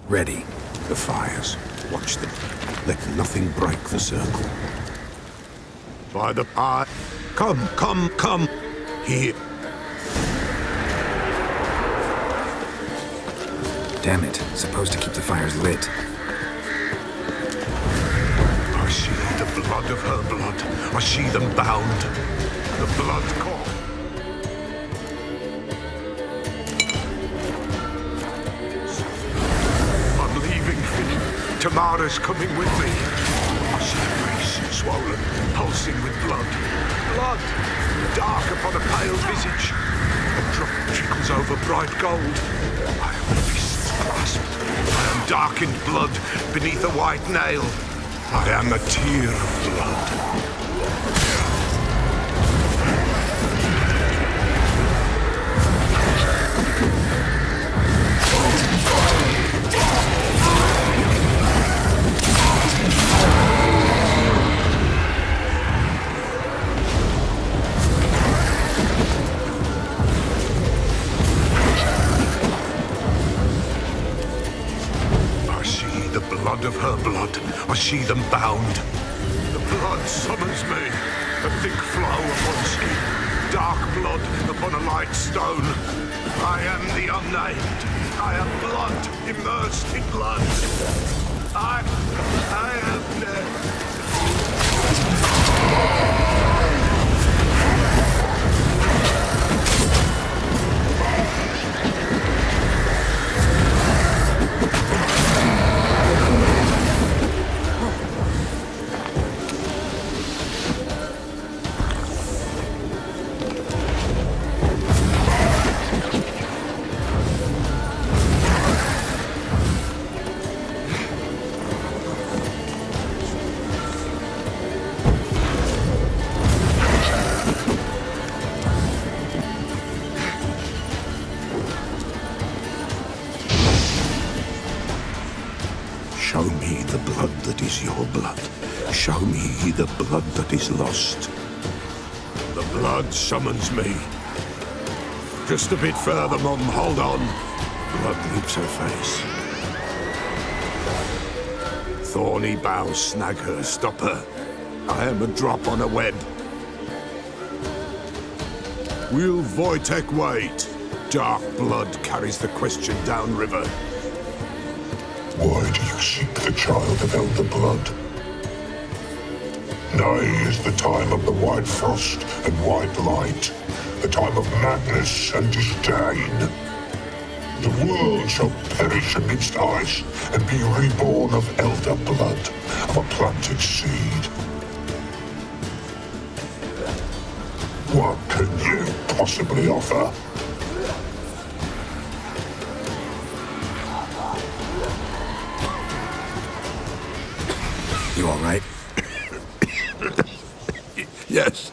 Ready. The fires. Watch them. Let nothing break the circle. By the eye. Come. Here. Damn it. Supposed to keep the fires lit. I see the blood of her blood. I see them bound. The blood cord. I'm leaving, Finn. Tamara's coming with me. I see her face swollen, pulsing with blood. Blood! Dark upon a pale visage. A drop trickles over bright gold. I am fists clasped. I am darkened blood beneath a white nail. I am a tear of blood. Of her blood, I see them bound. The blood summons me. A thick flow upon skin, dark blood upon a light stone. I am the unnamed. I am blood immersed in blood. I am dead. Show me the blood that is your blood. Show me the blood that is lost. The blood summons me. Just a bit further, Mum. Hold on. Blood leaps her face. Thorny boughs snag her, stop her. I am a drop on a web. Will Wojtek wait? Dark blood carries the question downriver. Why do you seek the child of Elder Blood? Nigh is the time of the white frost and white light, the time of madness and disdain. The world shall perish amidst ice and be reborn of Elder Blood, of a planted seed. What can you possibly offer? You all right? Yes.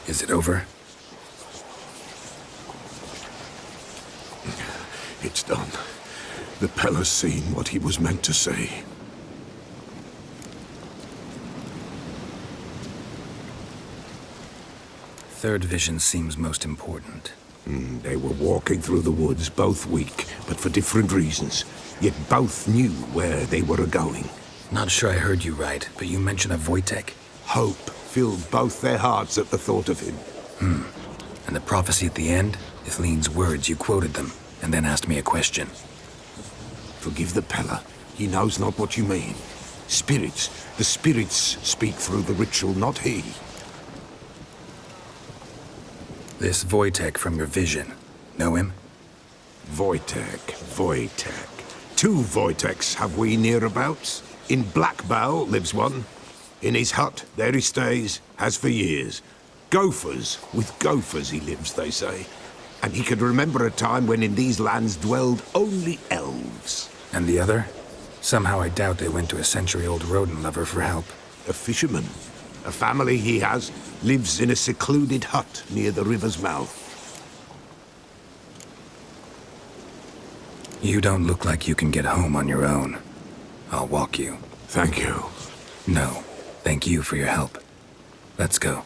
Is it over? It's done. The Pella's seen what he was meant to see. Third vision seems most important. They were walking through the woods, both weak, but for different reasons. Yet both knew where they were going. Not sure I heard you right, but you mentioned a Wojtek. Hope filled both their hearts at the thought of him. And the prophecy at the end? Ithlinne's words, you quoted them, and then asked me a question. Forgive the Pella. He knows not what you mean. Spirits. The spirits speak through the ritual, not he. This Wojtek from your vision. Know him? Wojtek. Two Wojteks have we nearabouts. In Blackbow lives one. In his hut, there he stays, has for years. Gophers, with gophers he lives, they say. And he could remember a time when in these lands dwelled only elves. And the other? Somehow I doubt they went to a century-old rodent lover for help. A fisherman. A family he has lives in a secluded hut near the river's mouth. You don't look like you can get home on your own. I'll walk you. Thank you. No, thank you for your help. Let's go.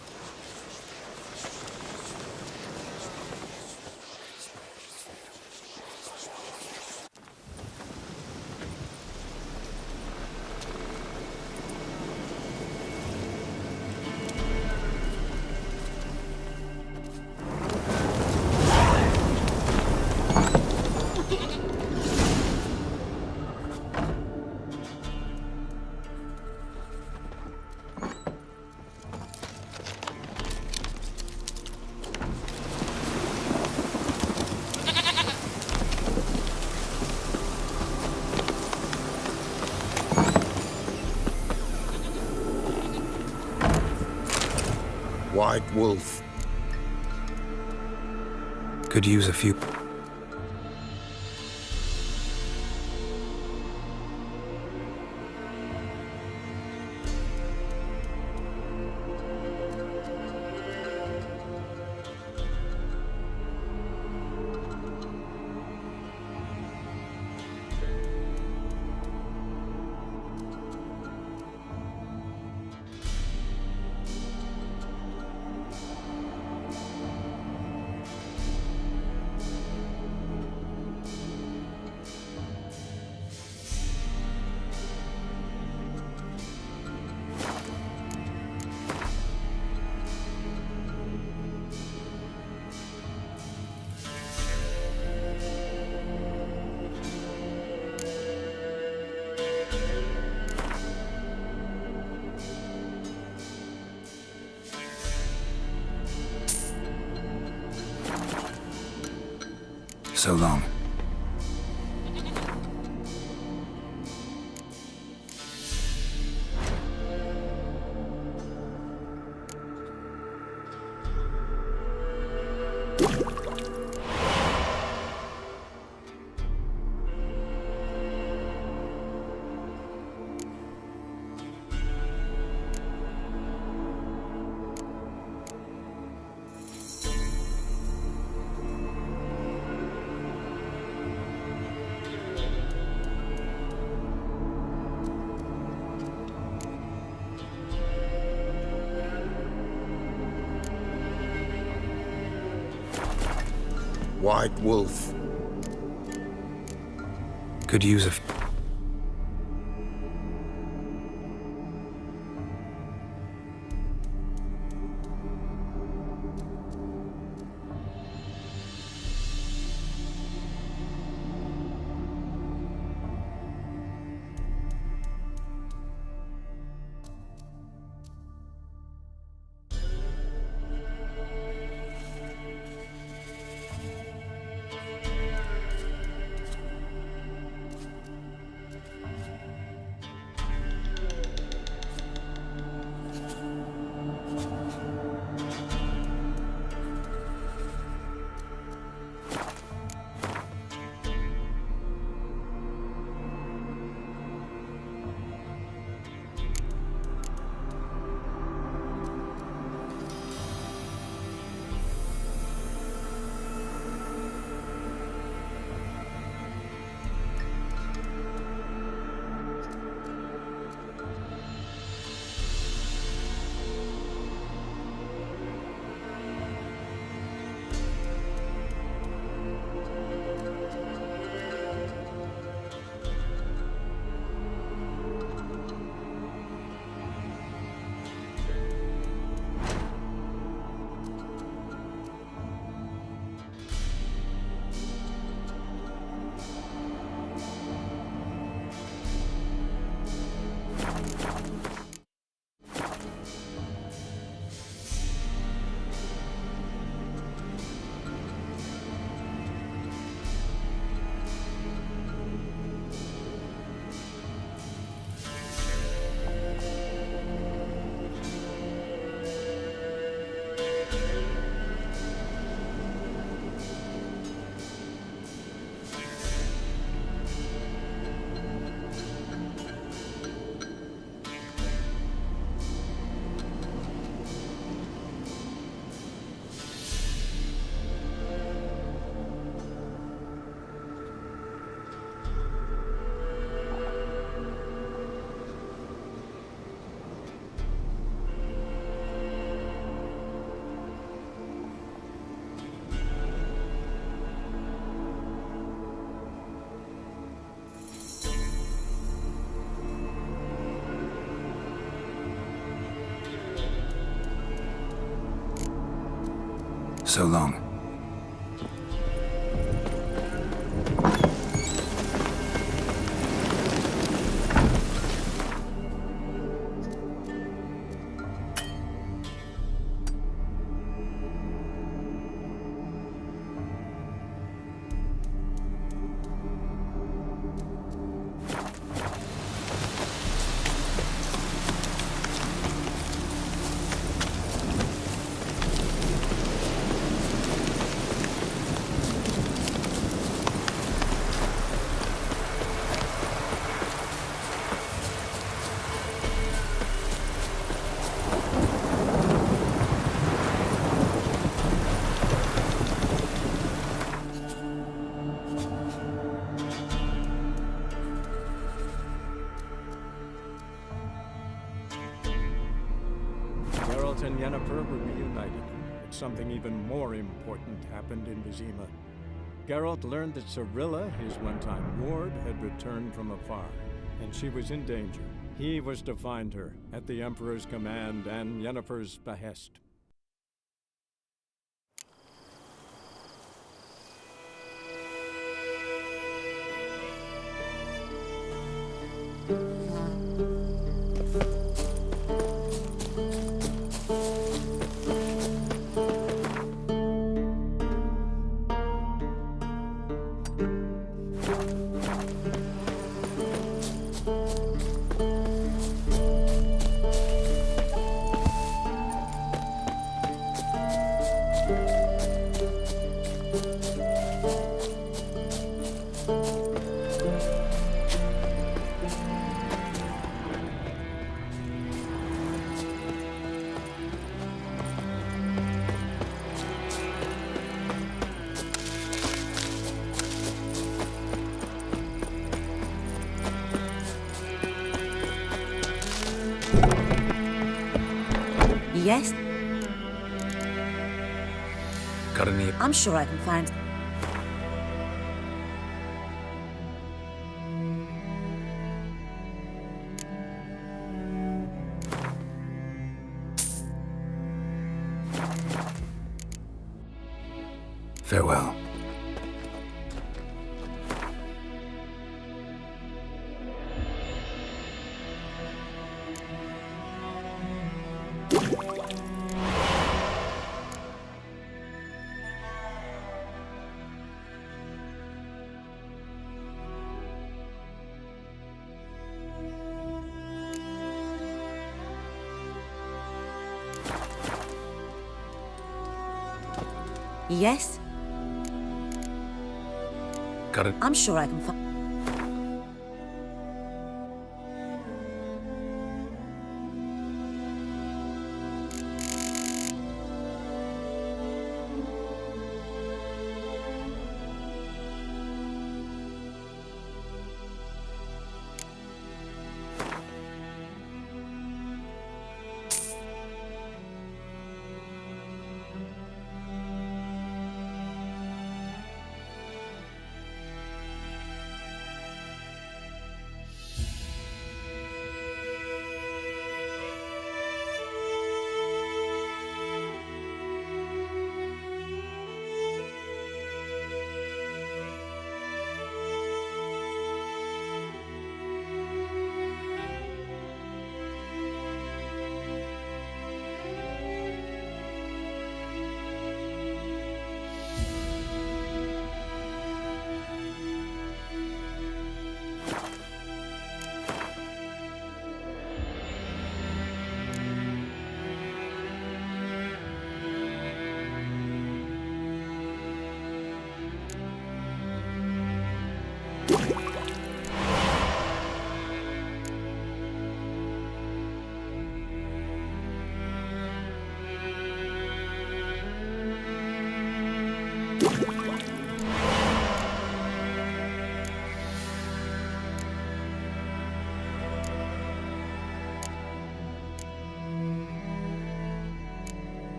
White Wolf. Could use a few... So long. White Wolf. Could use a... So long. Yennefer were reunited, but something even more important happened in Vizima. Geralt learned that Cirilla, his one-time ward, had returned from afar, and she was in danger. He was to find her, at the Emperor's command and Yennefer's behest. Yes? Got any? I'm sure I can find... Farewell. Yes? Got it. I'm sure I can find...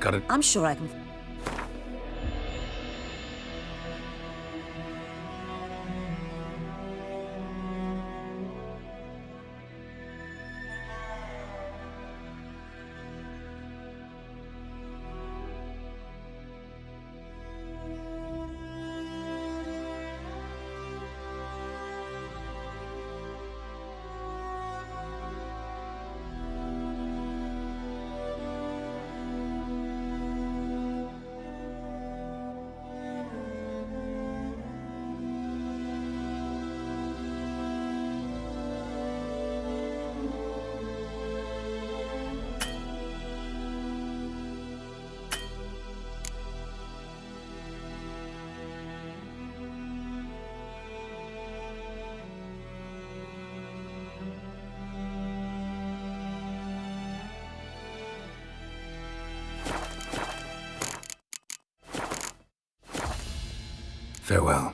Got it. I'm sure I can... Farewell.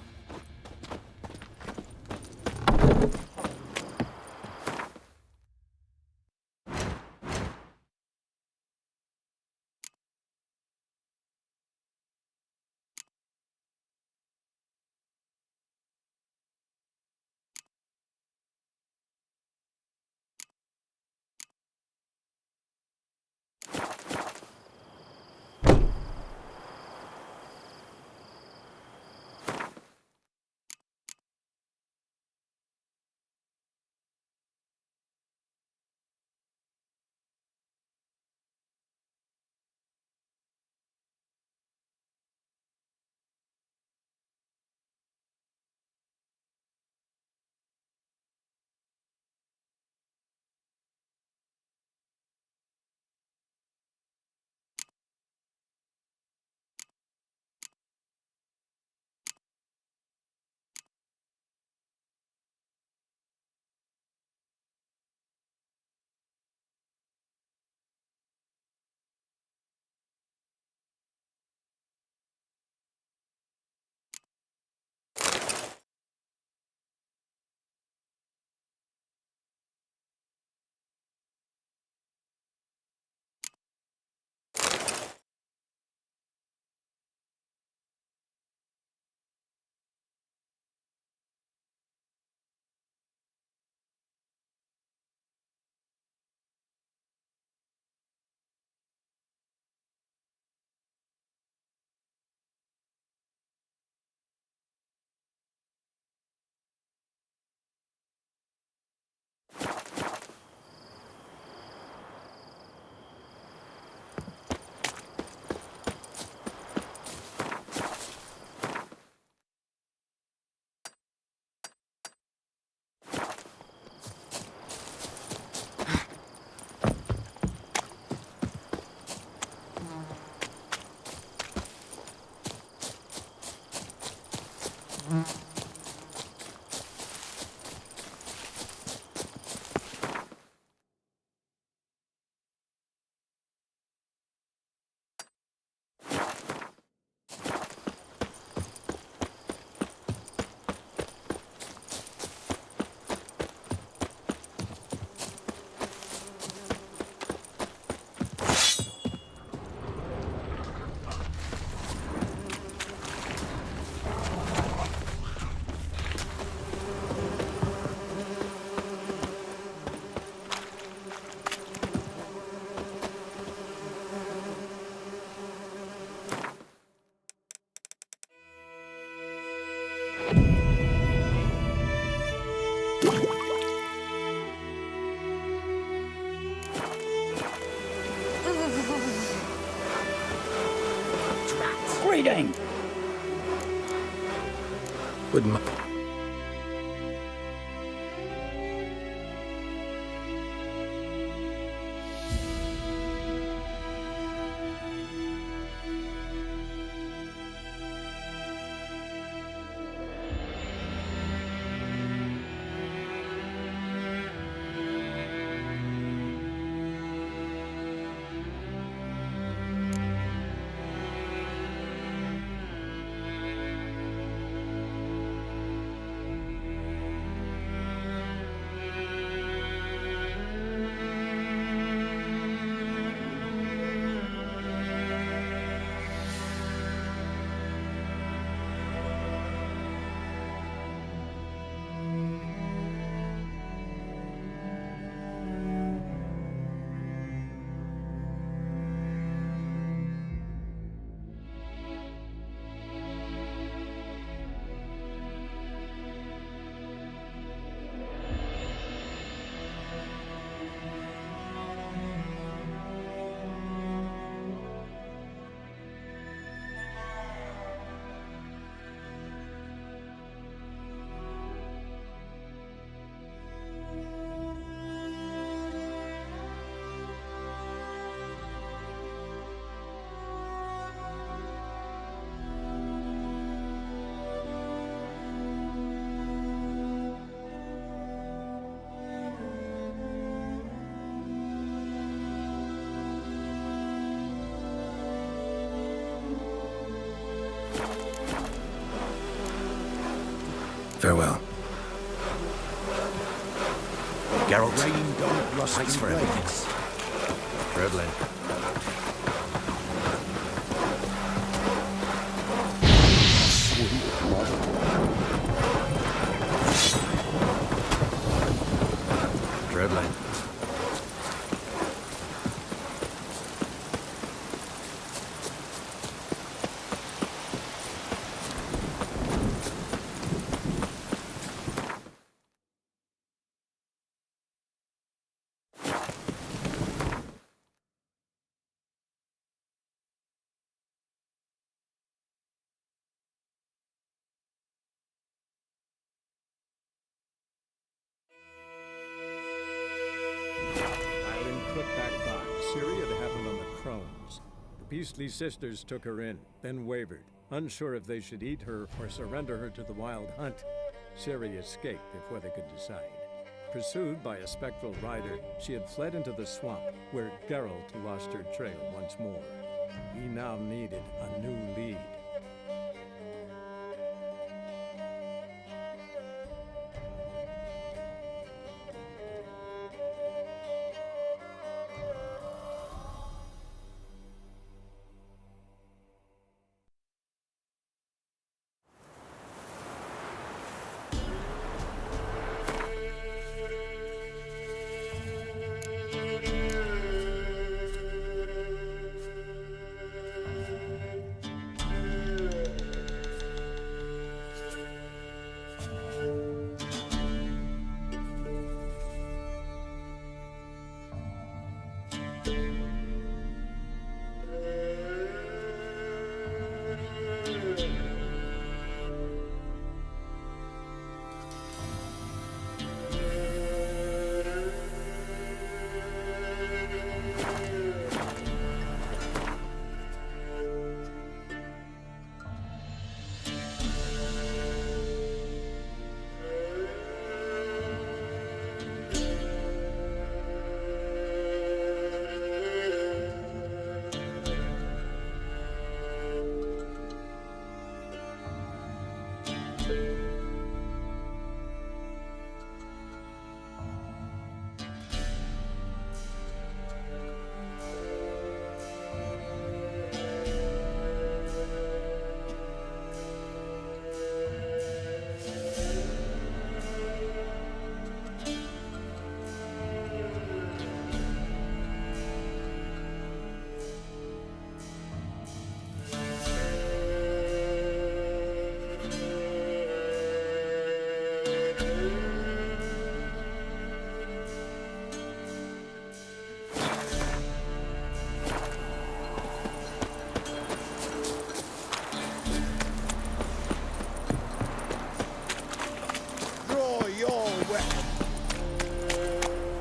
Greeting! Wouldn't mi- Farewell. Geralt, Rain don't rust thanks in for blades. everything. Treadling. Treadling. While in Crookback Bog, Ciri had happened on the Crones. The Beastly Sisters took her in, then wavered, unsure if they should eat her or surrender her to the Wild Hunt. Ciri escaped before they could decide. Pursued by a spectral rider, she had fled into the swamp, where Geralt lost her trail once more. He now needed a new lead.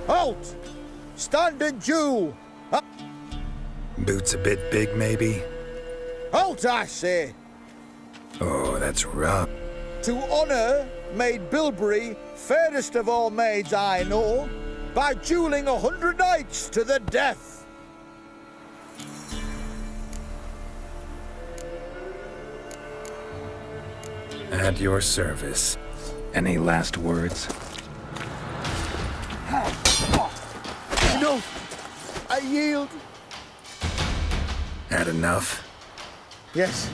Halt! Stand and Jew! Boots a bit big, maybe? Halt, I say! Oh, that's rough. To honour Maid Bilberry, fairest of all maids I know, by duelling 100 knights to the death. At your service. Any last words? Enough! I yield. Had enough? Yes,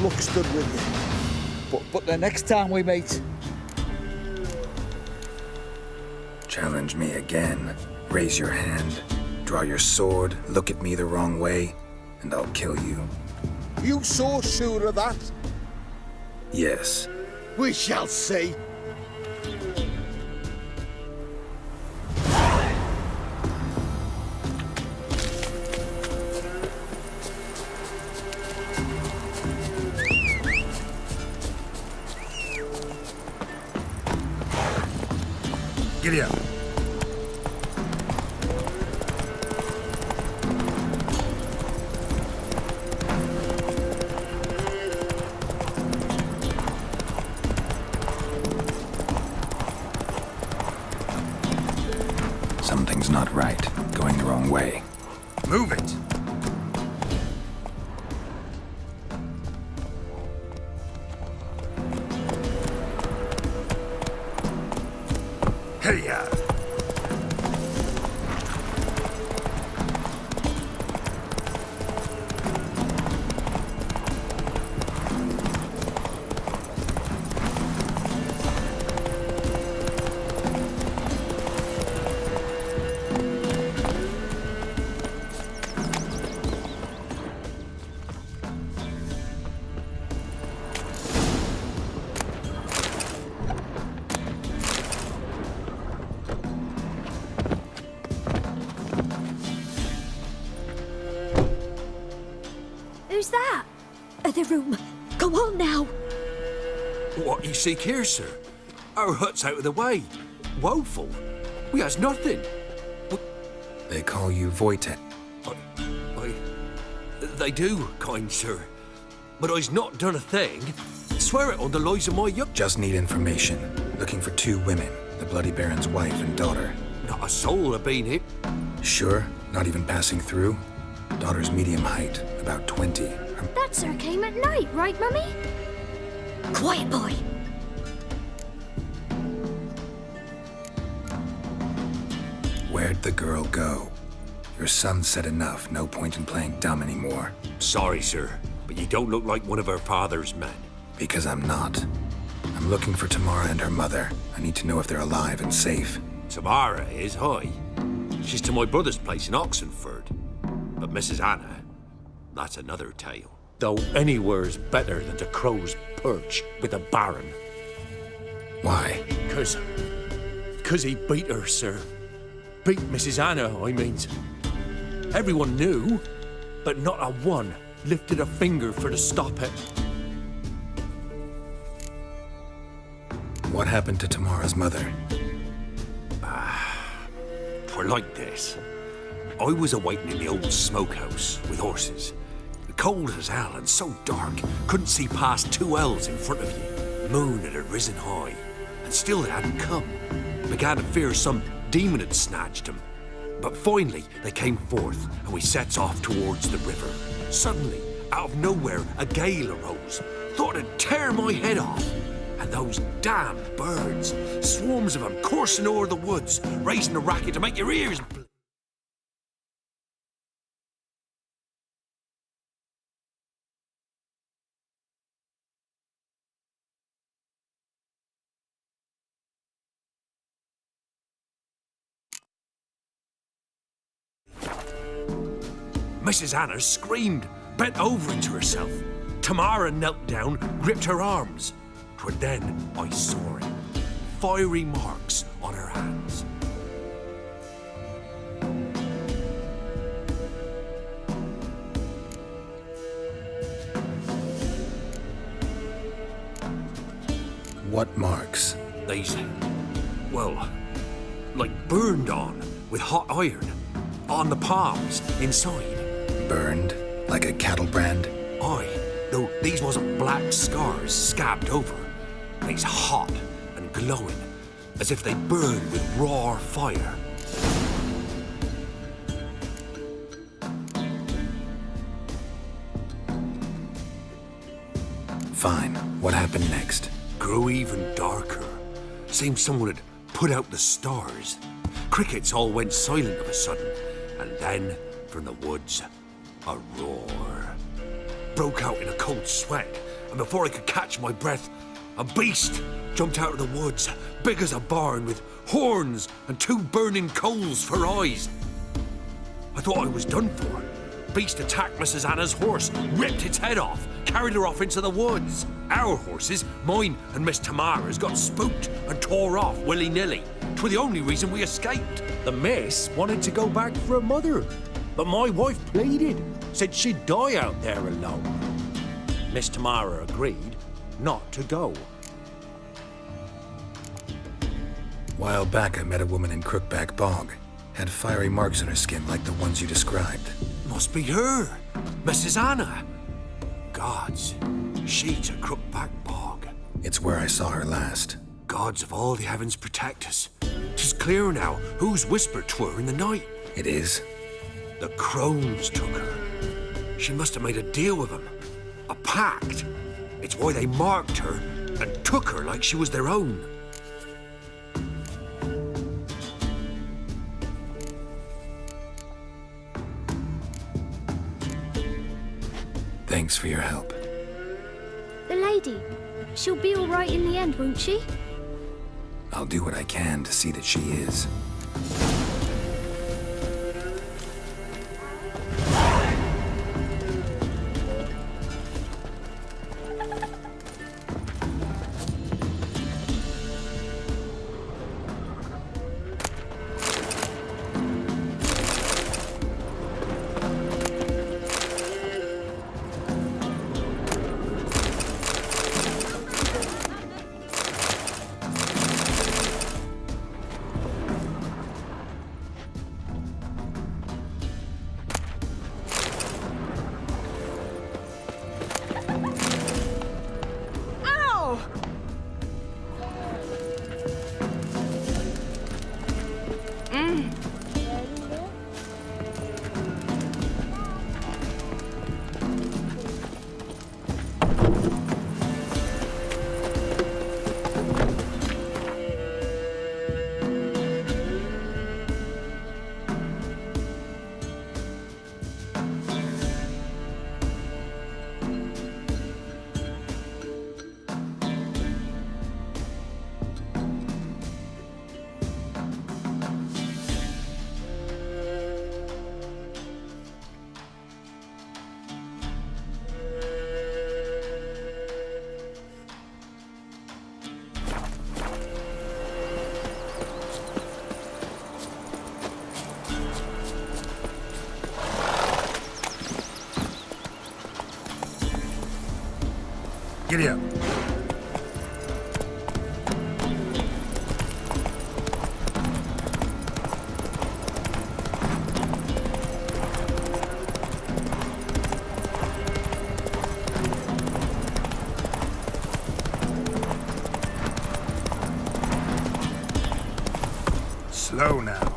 luck stood with you. But the next time we meet... Challenge me again. Raise your hand. Draw your sword. Look at me the wrong way. And I'll kill you. You so sure of that? Yes. We shall see. Giddy up. Something's not right. Going the wrong way. Move it! Hey, Who's that? The room. Go on now. What you seek here, sir? Our hut's out of the way. Woeful. We has nothing. They call you Wojtek. They do, kind sir. But I's not done a thing. Swear it on the lives of my young... Just need information. Looking for 2 women, the Bloody Baron's wife and daughter. Not a soul have been here. Sure? Not even passing through? Daughter's medium height, about 20. That sir came at night, right, Mummy? Quiet, boy. Where'd the girl go? Your son said enough, no point in playing dumb anymore. Sorry, sir, but you don't look like one of our father's men. Because I'm not. I'm looking for Tamara and her mother. I need to know if they're alive and safe. Tamara is, hi. She's to my brother's place in Oxenford. But Mrs. Anna, that's another tale. Though anywhere's better than the Crow's Perch with a baron. Why? Cause he beat her, sir. Beat Mrs. Anna, I means. Everyone knew, but not a one lifted a finger for to stop it. What happened to Tamara's mother? Twere like this. I was awaiting in the old smokehouse with horses. Cold as hell and so dark, couldn't see past 2 ells in front of you. Moon had risen high, and still they hadn't come. Began to fear some demon had snatched them. But finally, they came forth, and we sets off towards the river. Suddenly, out of nowhere, a gale arose. Thought it'd tear my head off. And those damn birds, swarms of them coursing o'er the woods, raising a racket to make your ears bleed. Mrs. Anna screamed, bent over into herself. Tamara knelt down, gripped her arms. 'Twere then I saw it. Fiery marks on her hands. What marks? These, well, like burned on with hot iron. On the palms, inside. Burned? Like a cattle brand? Aye, though these wasn't black scars scabbed over. They's hot and glowing, as if they burned with raw fire. Fine. What happened next? Grew even darker. Seemed someone had put out the stars. Crickets all went silent of a sudden, and then, from the woods, a roar. Broke out in a cold sweat, and before I could catch my breath, a beast jumped out of the woods, big as a barn, with horns and 2 burning coals for eyes. I thought I was done for. Beast attacked Mrs. Anna's horse, ripped its head off, carried her off into the woods. Our horses, mine and Miss Tamara's, got spooked and tore off willy-nilly. 'Twere the only reason we escaped. The miss wanted to go back for her mother, but my wife pleaded, said she'd die out there alone. Miss Tamara agreed not to go. While back, I met a woman in Crookback Bog. Had fiery marks on her skin like the ones you described. Must be her, Mrs. Anna. Gods, she's a Crookback Bog. It's where I saw her last. Gods of all the heavens protect us. 'Tis clear now whose whisper 'twere in the night. It is? The crones took her. She must have made a deal with them. A pact. It's why they marked her and took her like she was their own. Thanks for your help. The lady. She'll be all right in the end, won't she? I'll do what I can to see that she is. Giddy up. Slow now.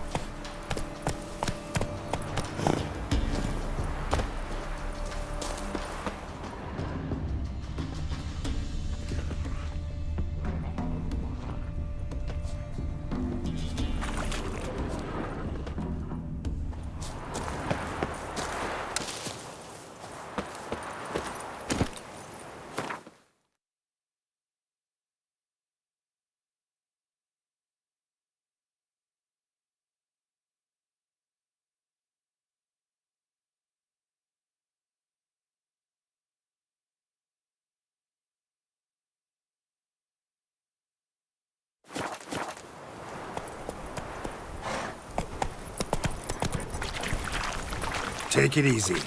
Take it easy.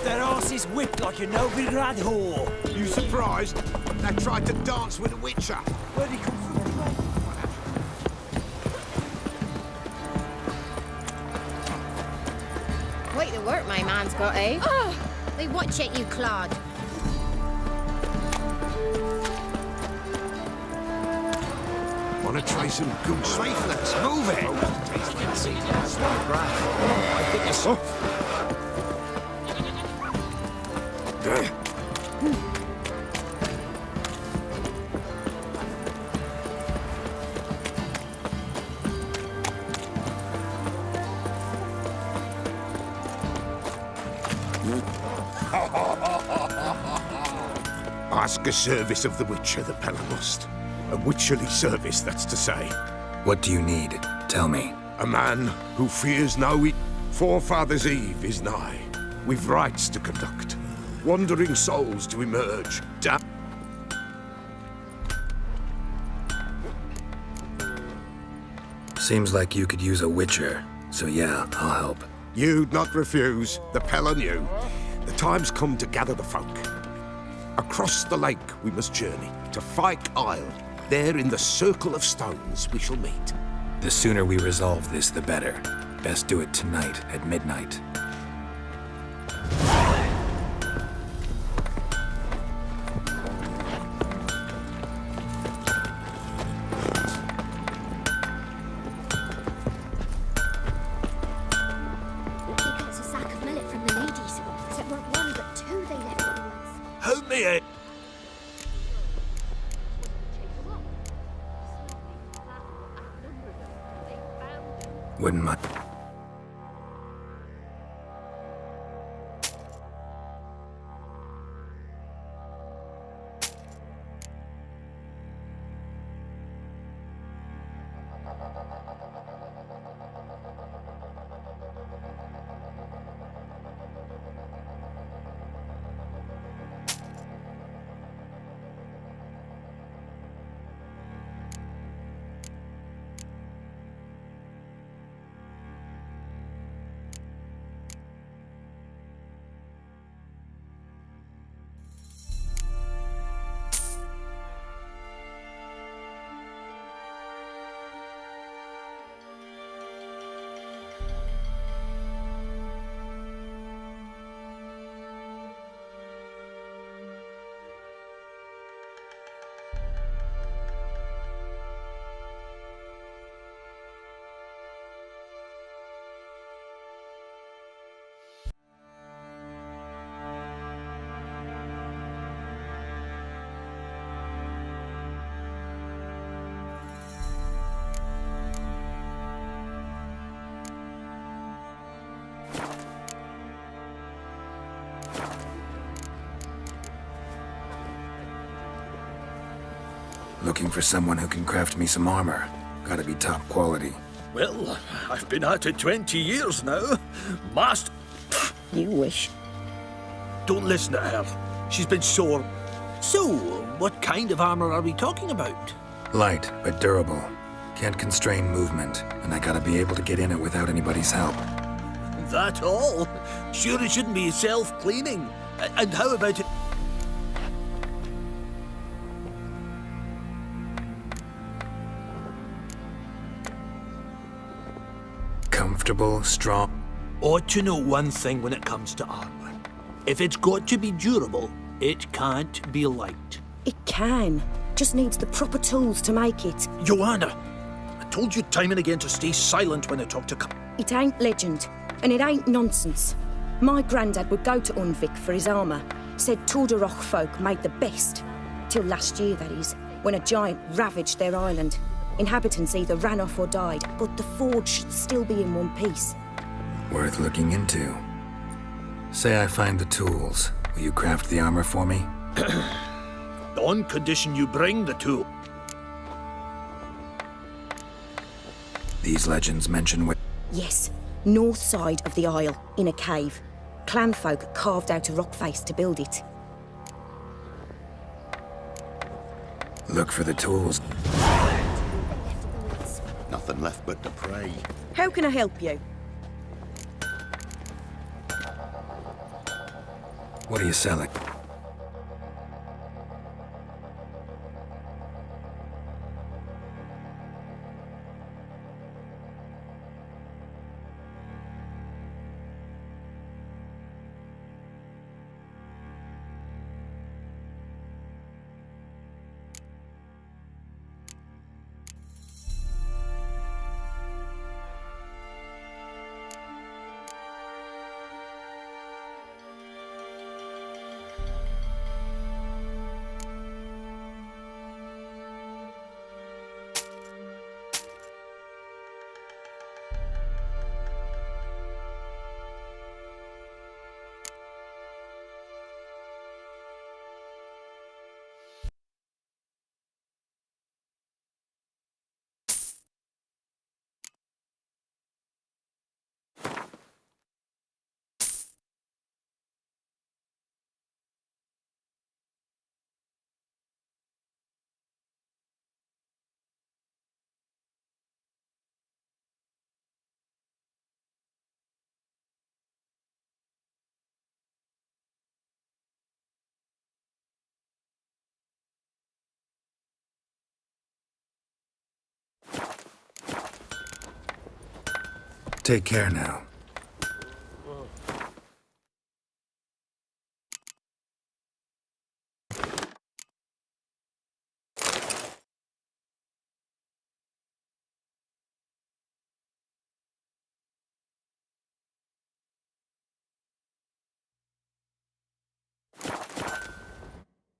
Their asses whipped like a Novigrad whore. You surprised? They tried to dance with a Witcher. Where'd he come from anyway? Quite the work my man's got, eh? Wait, watch it, you clod. Wanna try some goose? Faithless, move it! I think it's... Ask a service of the Witcher, the Pellamust. A witcherly service, that's to say. What do you need? Tell me. A man who fears no Forefathers' Eve is nigh. We've rites to conduct. Wandering souls to emerge. Seems like you could use a witcher, so yeah, I'll help. You'd not refuse, the Pell on you. The time's come to gather the folk. Across the lake we must journey, to Fyke Isle. There in the circle of stones we shall meet. The sooner we resolve this, the better. Best do it tonight at midnight. He gets a sack of millet from the ladies. Except not one, but two they left in the woods. Help me out. Wouldn't mind. Looking for someone who can craft me some armor. Gotta be top quality. Well, I've been at it 20 years now. Master... You wish. Don't listen to her. She's been sore. So, what kind of armor are we talking about? Light, but durable. Can't constrain movement, and I gotta be able to get in it without anybody's help. That all? Sure it shouldn't be self-cleaning. And how about it... Comfortable, strong. Ought to know one thing when it comes to armor. If it's got to be durable, it can't be light. It can. Just needs the proper tools to make it. Joanna, I told you time and again to stay silent when I talk to... It ain't legend, and it ain't nonsense. My granddad would go to Unvik for his armour. Said Tordarroch folk made the best. Till last year, that is, when a giant ravaged their island. Inhabitants either ran off or died, but the forge should still be in one piece. Worth looking into. Say I find the tools. Will you craft the armor for me? On condition you bring the tool. These legends mention where... Yes, north side of the isle, in a cave. Clanfolk carved out a rock face to build it. Look for the tools. Nothing left but to pray. How can I help you? What are you selling? Take care now.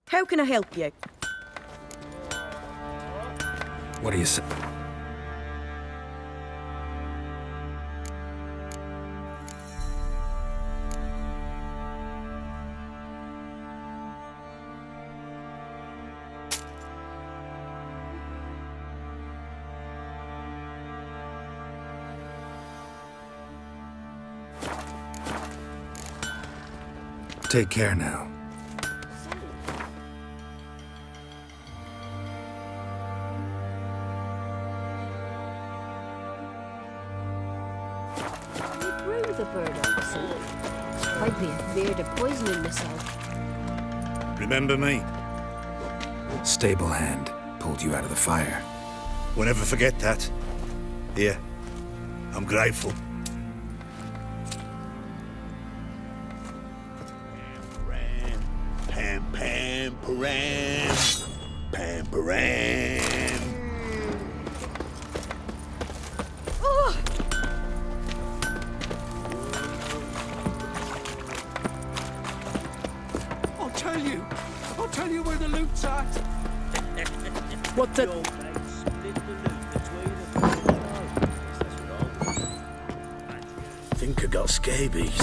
How can I help you? What do you say? Take care now. The bird oxen. I'd be afraid of poisoning myself. Remember me? Stable hand pulled you out of the fire. Won't ever forget that. Here, I'm grateful. Pam, pam, param. Pam, param. I'll tell you where the loot's at. What the... Think I got scabies.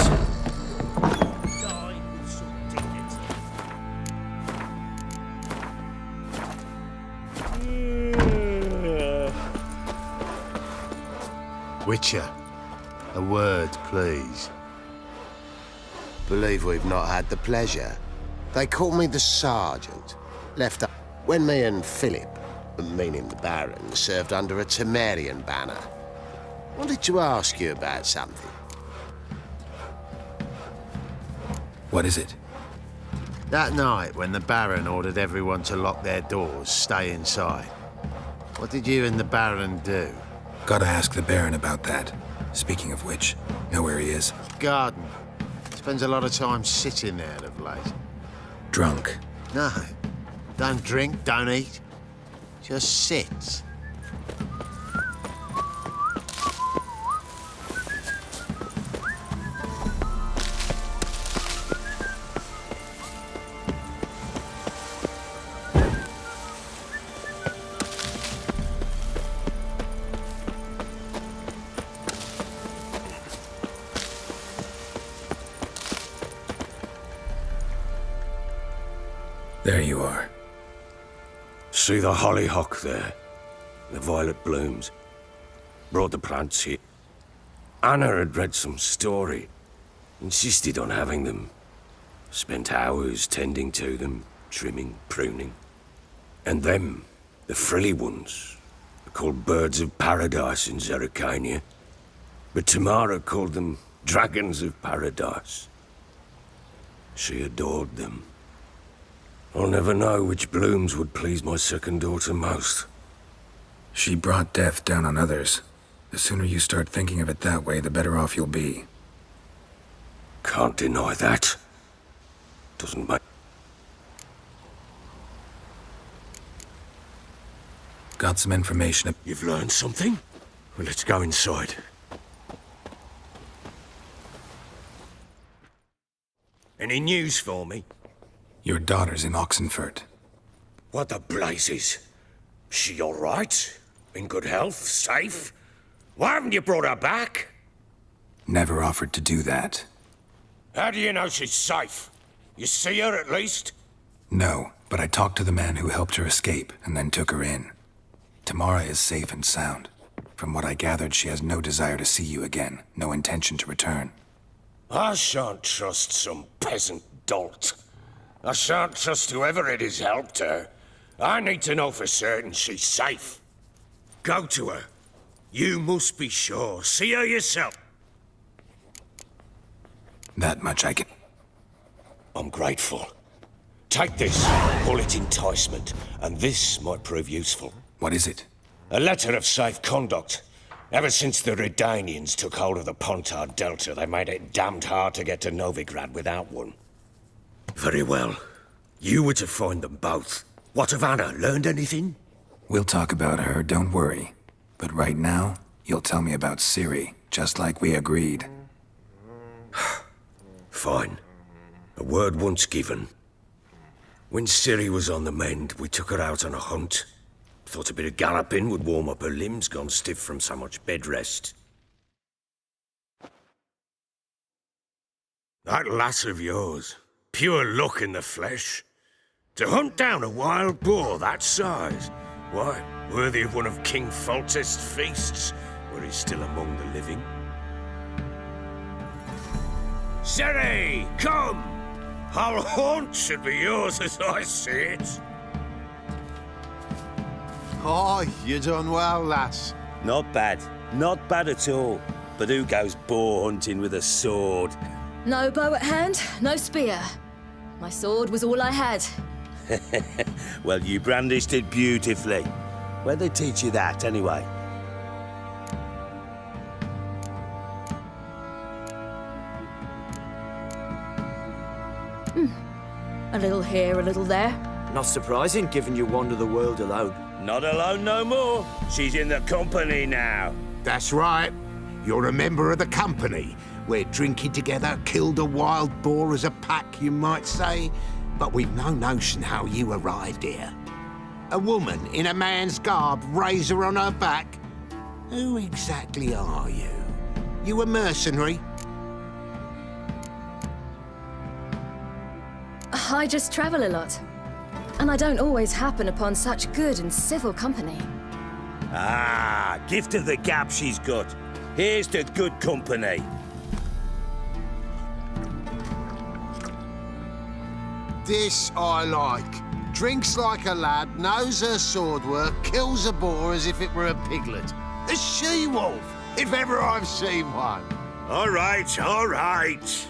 Witcher, a word, please. Believe we've not had the pleasure. They call me the Sergeant. Left up when me and Philip, meaning the Baron, served under a Temerian banner. Wanted to ask you about something. What is it? That night when the Baron ordered everyone to lock their doors, stay inside. What did you and the Baron do? Gotta ask the Baron about that. Speaking of which, know where he is? Garden. Spends a lot of time sitting there of late. Drunk. No. Don't drink, don't eat. Just sits. There you are. See the hollyhock there? The violet blooms. Brought the plants here. Anna had read some story. Insisted on having them. Spent hours tending to them, trimming, pruning. And them, the frilly ones, are called birds of paradise in Zerrikania. But Tamara called them dragons of paradise. She adored them. I'll never know which blooms would please my second daughter most. She brought death down on others. The sooner you start thinking of it that way, the better off you'll be. Can't deny that. Doesn't make... Got some information. You've learned something? Well, let's go inside. Any news for me? Your daughter's in Oxenfurt. What the blazes? She all right? In good health? Safe? Why haven't you brought her back? Never offered to do that. How do you know she's safe? You see her at least? No, but I talked to the man who helped her escape and then took her in. Tamara is safe and sound. From what I gathered, she has no desire to see you again, no intention to return. I shan't trust some peasant dolt. I shan't trust whoever it is helped her. I need to know for certain she's safe. Go to her. You must be sure. See her yourself. That much I can... I'm grateful. Take this. Call it enticement. And this might prove useful. What is it? A letter of safe conduct. Ever since the Redanians took hold of the Pontard Delta, they made it damned hard to get to Novigrad without one. Very well. You were to find them both. What of Anna? Learned anything? We'll talk about her, don't worry. But right now, you'll tell me about Ciri, just like we agreed. Fine. A word once given. When Ciri was on the mend, we took her out on a hunt. Thought a bit of galloping would warm up her limbs, gone stiff from so much bed rest. That lass of yours, pure luck in the flesh. To hunt down a wild boar that size, why, worthy of one of King Foltest's feasts, where he's still among the living. Ciri, come! Our haunt should be yours as I see it. Oh, you done well, lass. Not bad. Not bad at all. But who goes boar hunting with a sword? No bow at hand, no spear. My sword was all I had. Well, you brandished it beautifully. Where'd they teach you that, anyway? A little here, a little there. Not surprising, given you wander the world alone. Not alone no more. She's in the company now. That's right. You're a member of the company. We're drinking together, killed a wild boar as a pack, you might say. But we've no notion how you arrived here. A woman in a man's garb, razor on her back. Who exactly are you? You a mercenary? I just travel a lot. And I don't always happen upon such good and civil company. Ah, gift of the gab she's got. Here's to good company. This I like. Drinks like a lad, knows her sword work, kills a boar as if it were a piglet. A she-wolf, if ever I've seen one. All right, all right.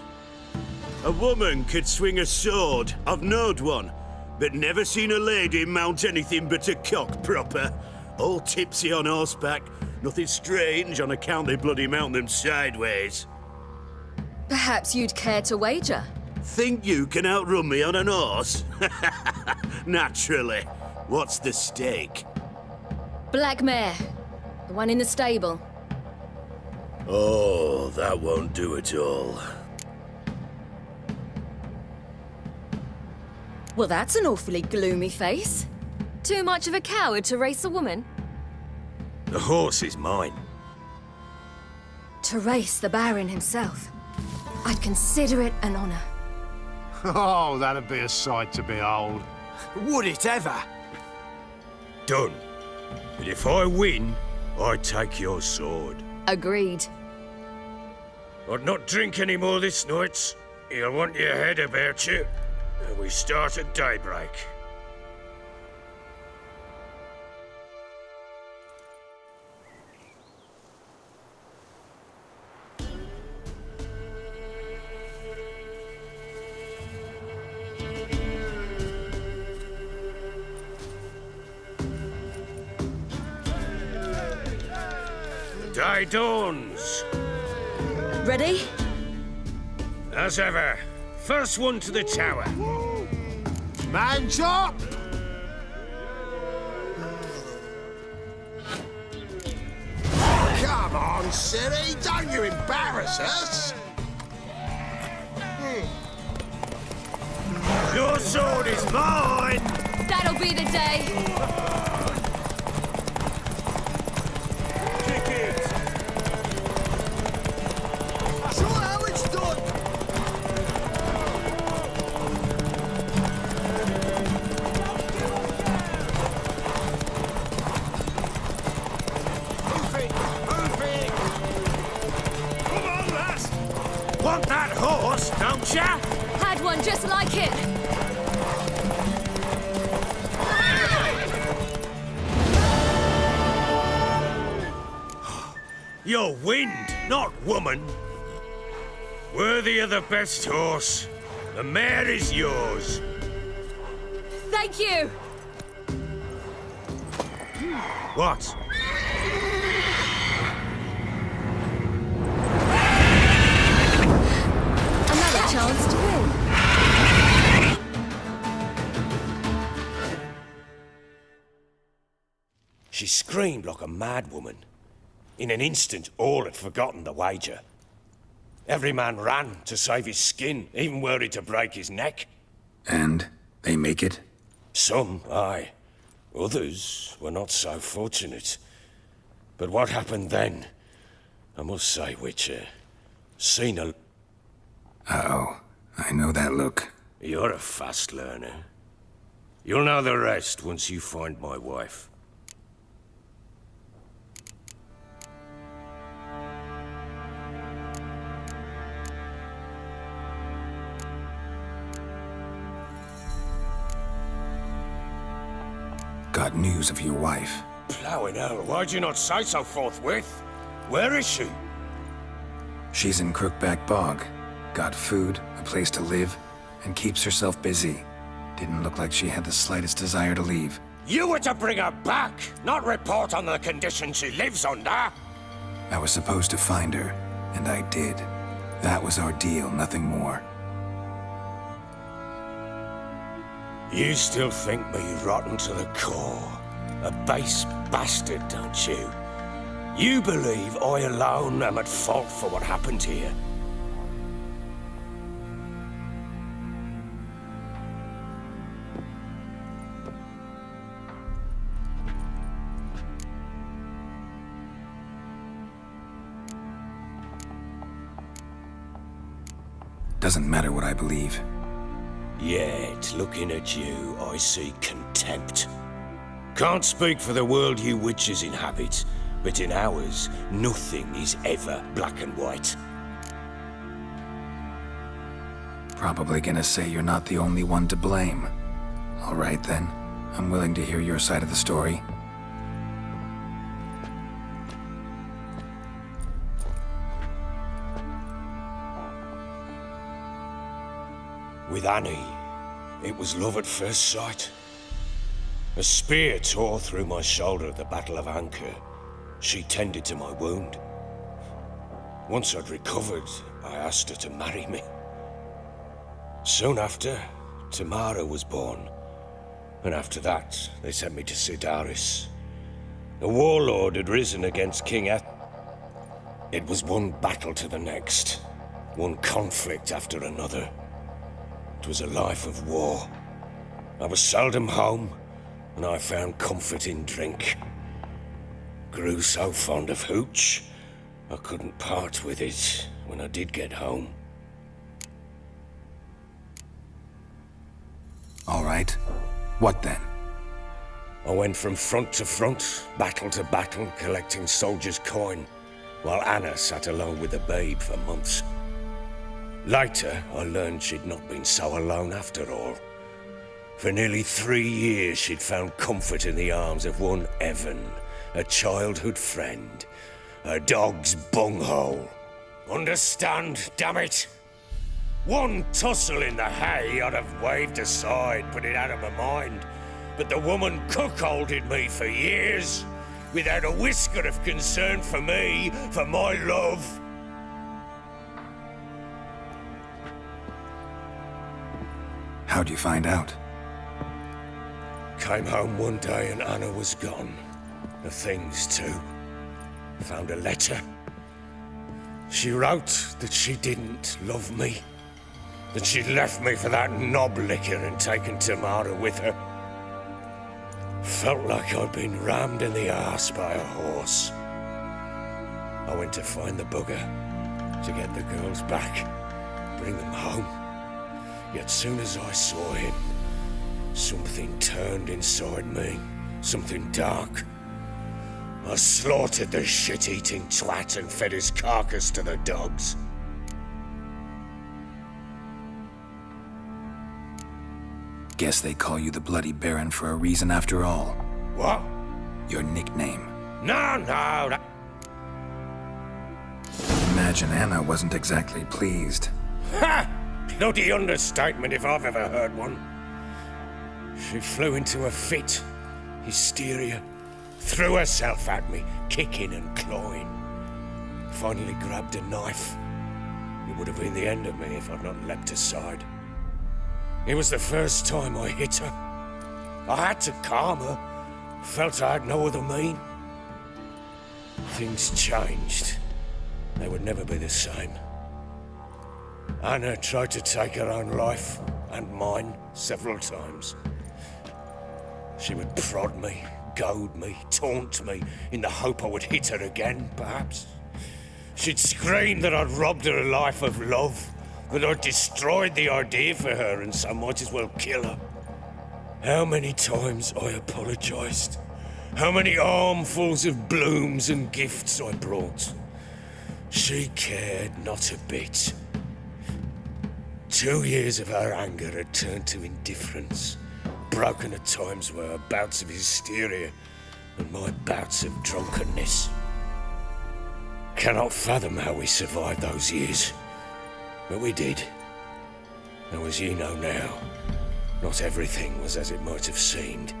A woman could swing a sword. I've knowed one. But never seen a lady mount anything but a cock proper. All tipsy on horseback. Nothing strange on account they bloody mount them sideways. Perhaps you'd care to wager? Think you can outrun me on an horse? Naturally. What's the stake? Black mare. The one in the stable. Oh, that won't do at all. Well, that's an awfully gloomy face. Too much of a coward to race a woman? The horse is mine. To race the Baron himself. I'd consider it an honor. Oh, that'd be a sight to behold. Would it ever? Done. But if I win, I take your sword. Agreed. I'd not drink any more this night. You'll want your head about you. And we start at daybreak. The day dawns. Ready? As ever. First one to the tower. Man chop! Come on, Ciri, don't you embarrass us! Your sword is mine! That'll be the day. Kick it! Show how it's done! Come on, lass! Want that horse, don't ya? Had one just like it. You're wind, not woman. Worthy of the best horse. The mare is yours. Thank you. What? a chance to win. She screamed like a mad woman. In an instant, all had forgotten the wager. Every man ran to save his skin, even worried to break his neck. And they make it? Some, aye. Others were not so fortunate. But what happened then, I must say, Witcher, seen a... Uh-oh. I know that look. You're a fast learner. You'll know the rest once you find my wife. Got news of your wife. Plowing hell, why'd you not say so forthwith? Where is she? She's in Crookback Bog. Got food, a place to live, and keeps herself busy. Didn't look like she had the slightest desire to leave. You were to bring her back, not report on the conditions she lives under. I was supposed to find her, and I did. That was our deal, nothing more. You still think me rotten to the core. A base bastard, don't you? You believe I alone am at fault for what happened here. Doesn't matter what I believe. Yet, looking at you, I see contempt. Can't speak for the world you witches inhabit, but in ours, nothing is ever black and white. Probably gonna say you're not the only one to blame. All right then, I'm willing to hear your side of the story. With Annie, it was love at first sight. A spear tore through my shoulder at the Battle of Anchor. She tended to my wound. Once I'd recovered, I asked her to marry me. Soon after, Tamara was born. And after that, they sent me to Sidaris. A warlord had risen against King Eth. It was one battle to the next, one conflict after another. It was a life of war. I was seldom home, and I found comfort in drink. Grew so fond of hooch, I couldn't part with it when I did get home. All right. What then? I went from front to front, battle to battle, collecting soldiers' coin, while Anna sat alone with the babe for months. Later, I learned she'd not been so alone after all. For nearly 3 years, she'd found comfort in the arms of one Evan, a childhood friend, a dog's bunghole. Understand, damn it? One tussle in the hay I'd have waved aside, put it out of my mind. But the woman cuckolded me for years, without a whisker of concern for me, for my love. How'd you find out? Came home one day and Anna was gone. The things too. Found a letter. She wrote that she didn't love me. That she'd left me for that knob licker and taken Tamara with her. Felt like I'd been rammed in the arse by a horse. I went to find the bugger, to get the girls back, bring them home. Yet soon as I saw him, something turned inside me, something dark. I slaughtered the shit-eating twat and fed his carcass to the dogs. Guess they call you the Bloody Baron for a reason after all. What? Your nickname. No. Imagine Anna wasn't exactly pleased. Ha! Bloody understatement if I've ever heard one. She flew into a fit, hysteria, threw herself at me, kicking and clawing. Finally grabbed a knife. It would have been the end of me if I'd not leapt aside. It was the first time I hit her. I had to calm her. Felt I had no other mean. Things changed. They would never be the same. Anna tried to take her own life, and mine, several times. She would prod me, goad me, taunt me, in the hope I would hit her again, perhaps. She'd scream that I'd robbed her life of love, that I'd destroyed the idea for her, and so might as well kill her. How many times I apologized. How many armfuls of blooms and gifts I brought. She cared not a bit. 2 years of her anger had turned to indifference, broken at times by her bouts of hysteria and my bouts of drunkenness. Cannot fathom how we survived those years, but we did. Though as ye know now, not everything was as it might have seemed.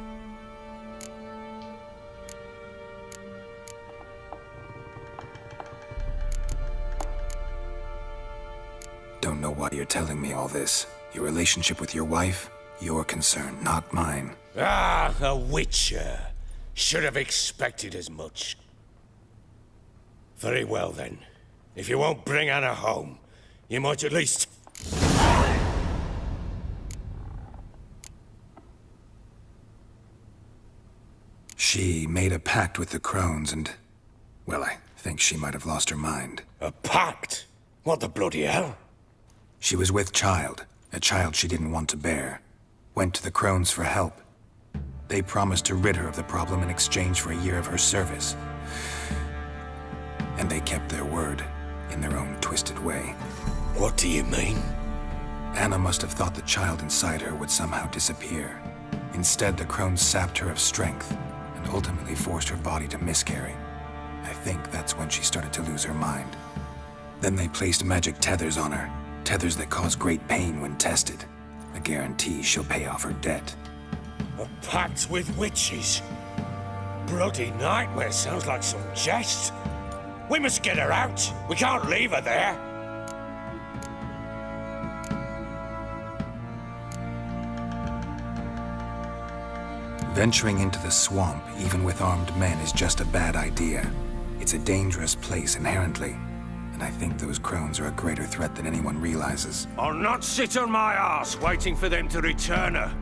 Don't know why you're telling me all this. Your relationship with your wife? Your concern, not mine. Ah, a witcher. Should have expected as much. Very well then. If you won't bring Anna home, you might at least... She made a pact with the crones and... well, I think she might have lost her mind. A pact? What the bloody hell? She was with child, a child she didn't want to bear. Went to the crones for help. They promised to rid her of the problem in exchange for a year of her service. And they kept their word, in their own twisted way. What do you mean? Anna must have thought the child inside her would somehow disappear. Instead, the crones sapped her of strength, and ultimately forced her body to miscarry. I think that's when she started to lose her mind. Then they placed magic tethers on her, tethers that cause great pain when tested. A guarantee she'll pay off her debt. A pact with witches? Bloody nightmare, sounds like some jest. We must get her out. We can't leave her there. Venturing into the swamp, even with armed men, is just a bad idea. It's a dangerous place inherently, and I think those crones are a greater threat than anyone realizes. I'll not sit on my arse waiting for them to return her.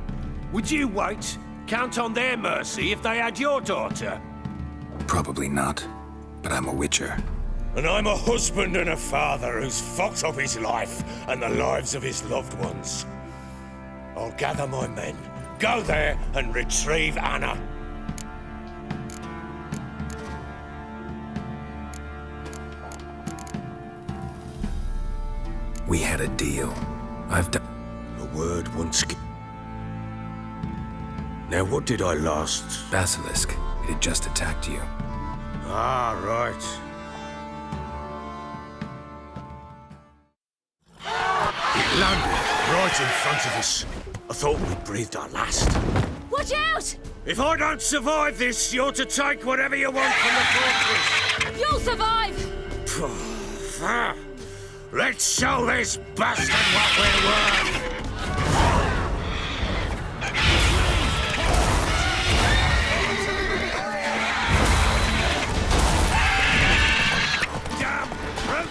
Would you wait? Count on their mercy if they had your daughter? Probably not, but I'm a witcher. And I'm a husband and a father who's fucked up his life and the lives of his loved ones. I'll gather my men, go there and retrieve Anna. We had a deal. I've done... A word once... Now what did I last... Basilisk. It had just attacked you. Ah, right. It landed right in front of us. I thought we'd breathed our last. Watch out! If I don't survive this, you're to take whatever you want from the fortress. You'll survive! Let's show this bastard what we're worth! Damn brute!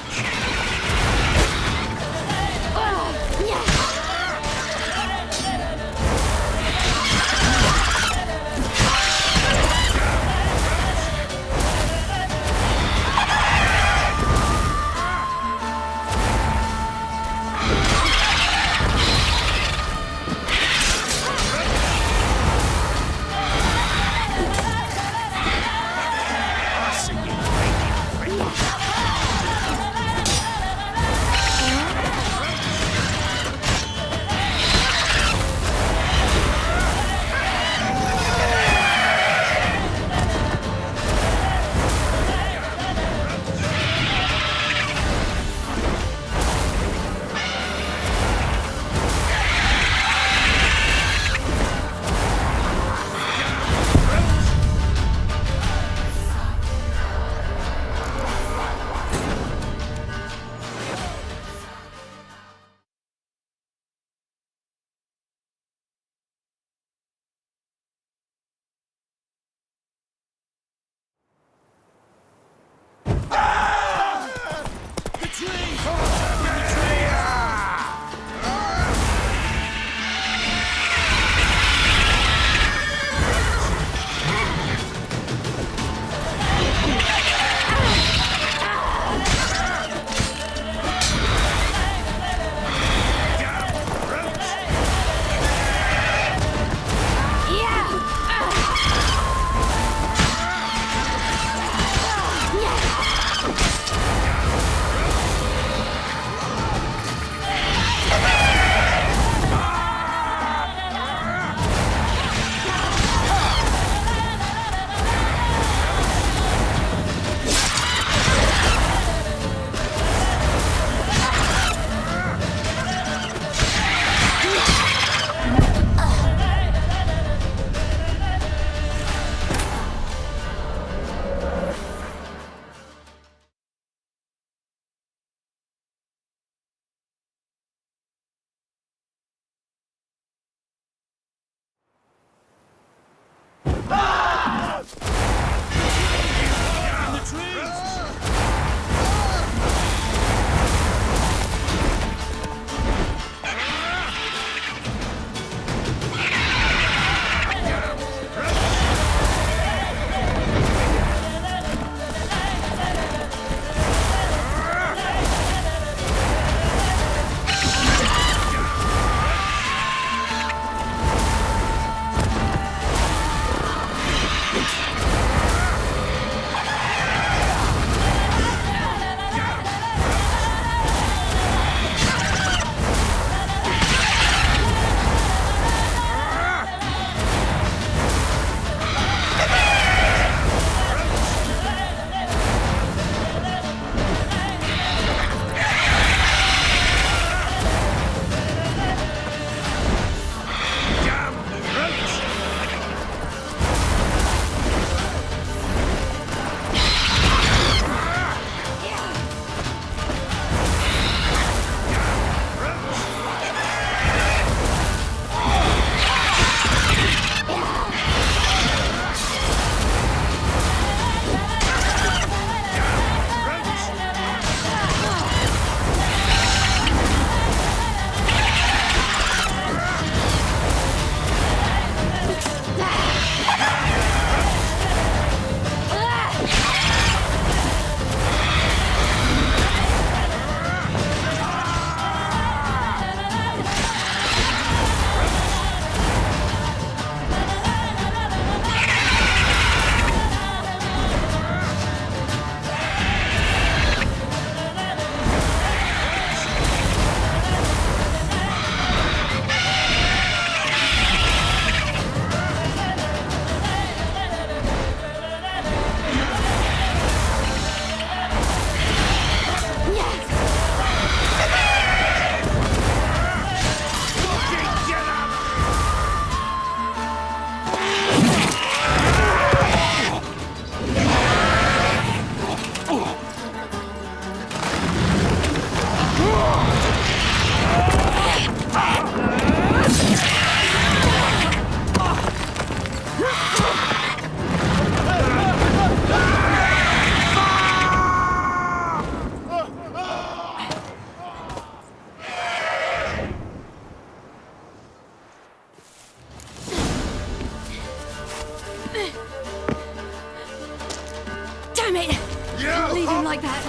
leave him like that.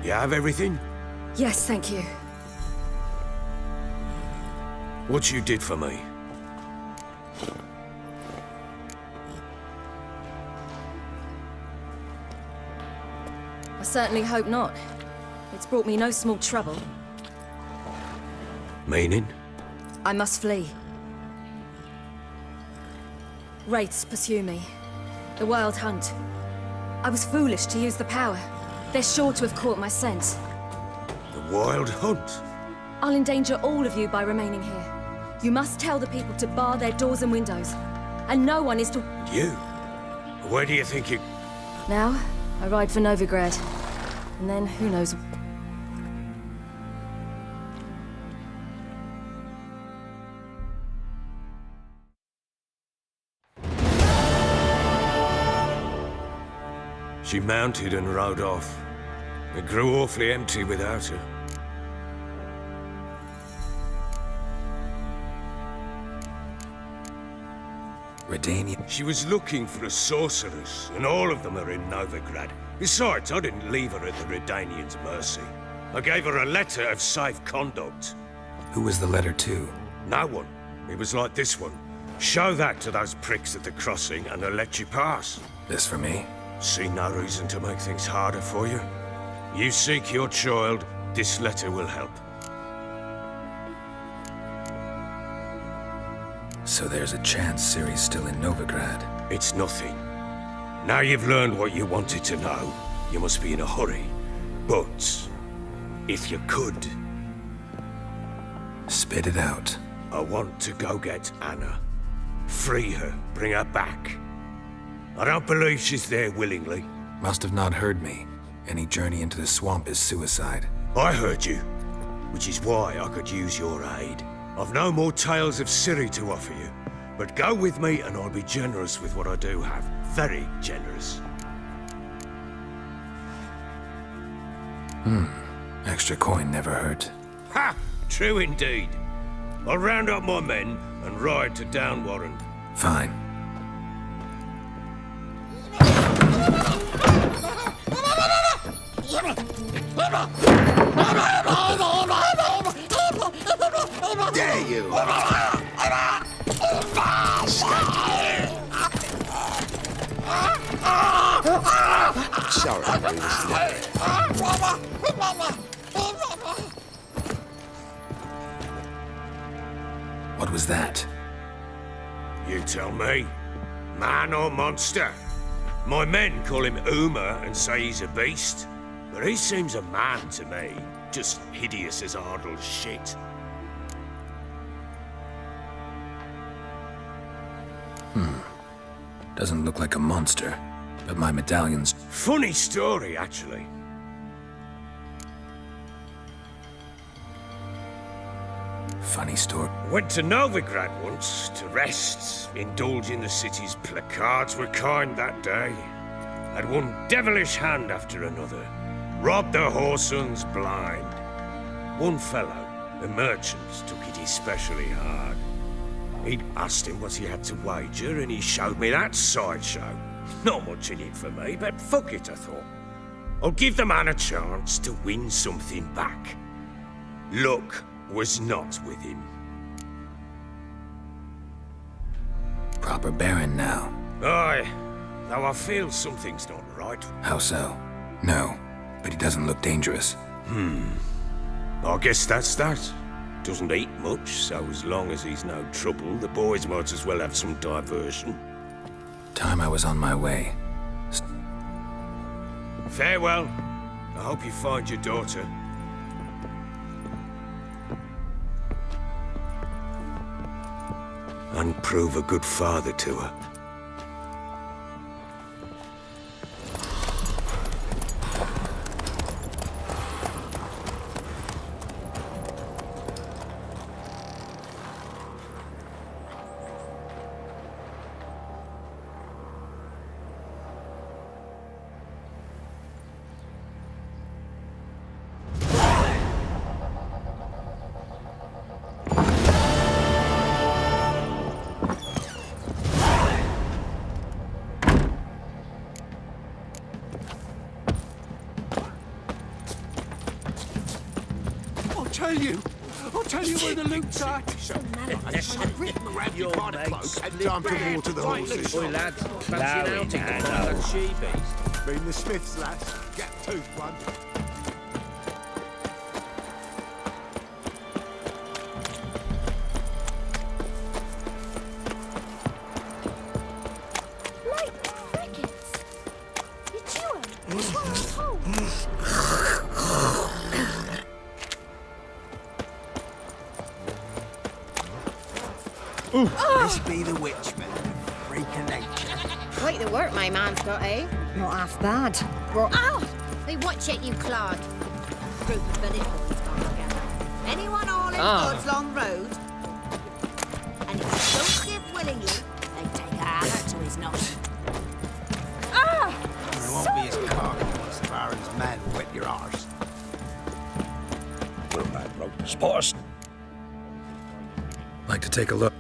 You have everything? Yes, thank you. What you did for me? I certainly hope not. It's brought me no small trouble. Meaning? I must flee. Wraiths pursue me. The Wild Hunt. I was foolish to use the power. They're sure to have caught my scent. The Wild Hunt? I'll endanger all of you by remaining here. You must tell the people to bar their doors and windows. And no one is to... You? Where do you think you... Now, I ride for Novigrad. And then, who knows... She mounted and rode off. It grew awfully empty without her. Redania. She was looking for a sorceress, and all of them are in Novigrad. Besides, I didn't leave her at the Redanians' mercy. I gave her a letter of safe conduct. Who was the letter to? No one. It was like this one. Show that to those pricks at the crossing, and they'll let you pass. This for me? See no reason to make things harder for you. You seek your child, this letter will help. So there's a chance Ciri's still in Novigrad. It's nothing. Now you've learned what you wanted to know, you must be in a hurry. But, if you could... Spit it out. I want to go get Anna. Free her, bring her back. I don't believe she's there willingly. Must have not heard me. Any journey into the swamp is suicide. I heard you, which is why I could use your aid. I've no more tales of Ciri to offer you, but go with me and I'll be generous with what I do have. Very generous. Extra coin never hurt. Ha! True indeed. I'll round up my men and ride to Downwarren. Fine. Dare you! Sorry, I was late. What was that? You tell me. Man or monster? My men call him Uma and say he's a beast. But he seems a man to me. Just hideous as Ardle's shit. Doesn't look like a monster, but my medallion's... Funny story, actually. Funny story. Went to Novigrad once to rest, indulge in the city's placards were kind that day. Had one devilish hand after another. Robbed the whoresons blind. One fellow, a merchant, took it especially hard. He'd asked him what he had to wager, and he showed me that sideshow. Not much in it for me, but fuck it, I thought. I'll give the man a chance to win something back. Luck was not with him. Proper Baron now. Aye, though I feel something's not right. How so? No, but he doesn't look dangerous. I guess that's that. Doesn't eat much, so as long as he's no trouble, the boys might as well have some diversion. Time I was on my way. Farewell. I hope you find your daughter. And prove a good father to her. tell you where the loot's at. Grab your by the cloak and time to water the horses. Oi, lads, fancy an outing to find that she-beast? Been the Smiths, lass. Get tooth one. Like crickets. You chew 'em. That's what I'm told. This be the witchman, freak of nature. Quite the work my man's got, eh? Not half bad. Ow! Hey, watch it, you clod. Group of village boys gone together. Anyone all in God's Long Road? And if he don't give willingly, they take a hammer to his nose. There won't be as cocky as far as man wet your arse. We're mad rope. Spot us. Like to take a look.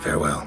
Farewell.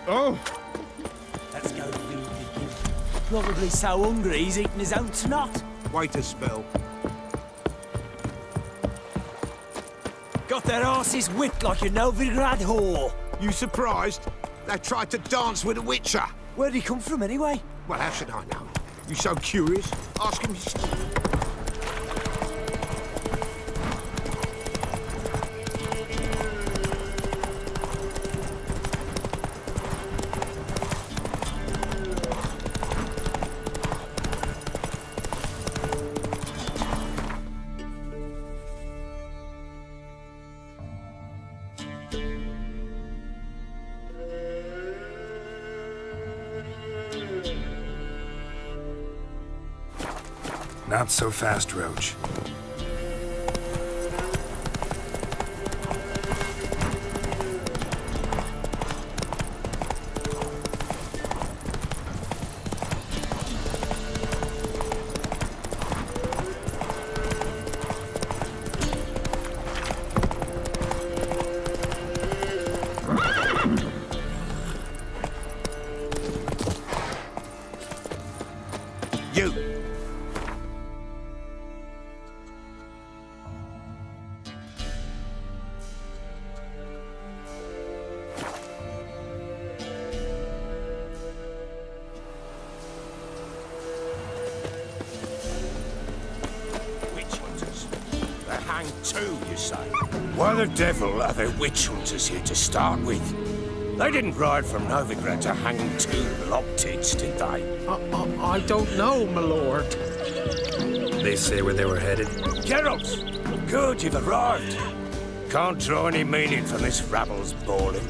Oh! Let's go feed the kid. Probably so hungry he's eating his own snot. Wait a spell. Got their asses whipped like a Novigrad whore. You surprised? They tried to dance with a witcher. Where'd he come from anyway? Well, how should I know? You so curious? Ask him yourself. Not so fast, Roach. You! Witch hunters. They're hanged too, you say? Why the devil are there witch hunters here to start with? They didn't ride from Novigrad to hang two blob tits, did they? I don't know, my lord. they say where they were headed? Geralt! Good, you've arrived. Can't draw any meaning from this rabble's bawling.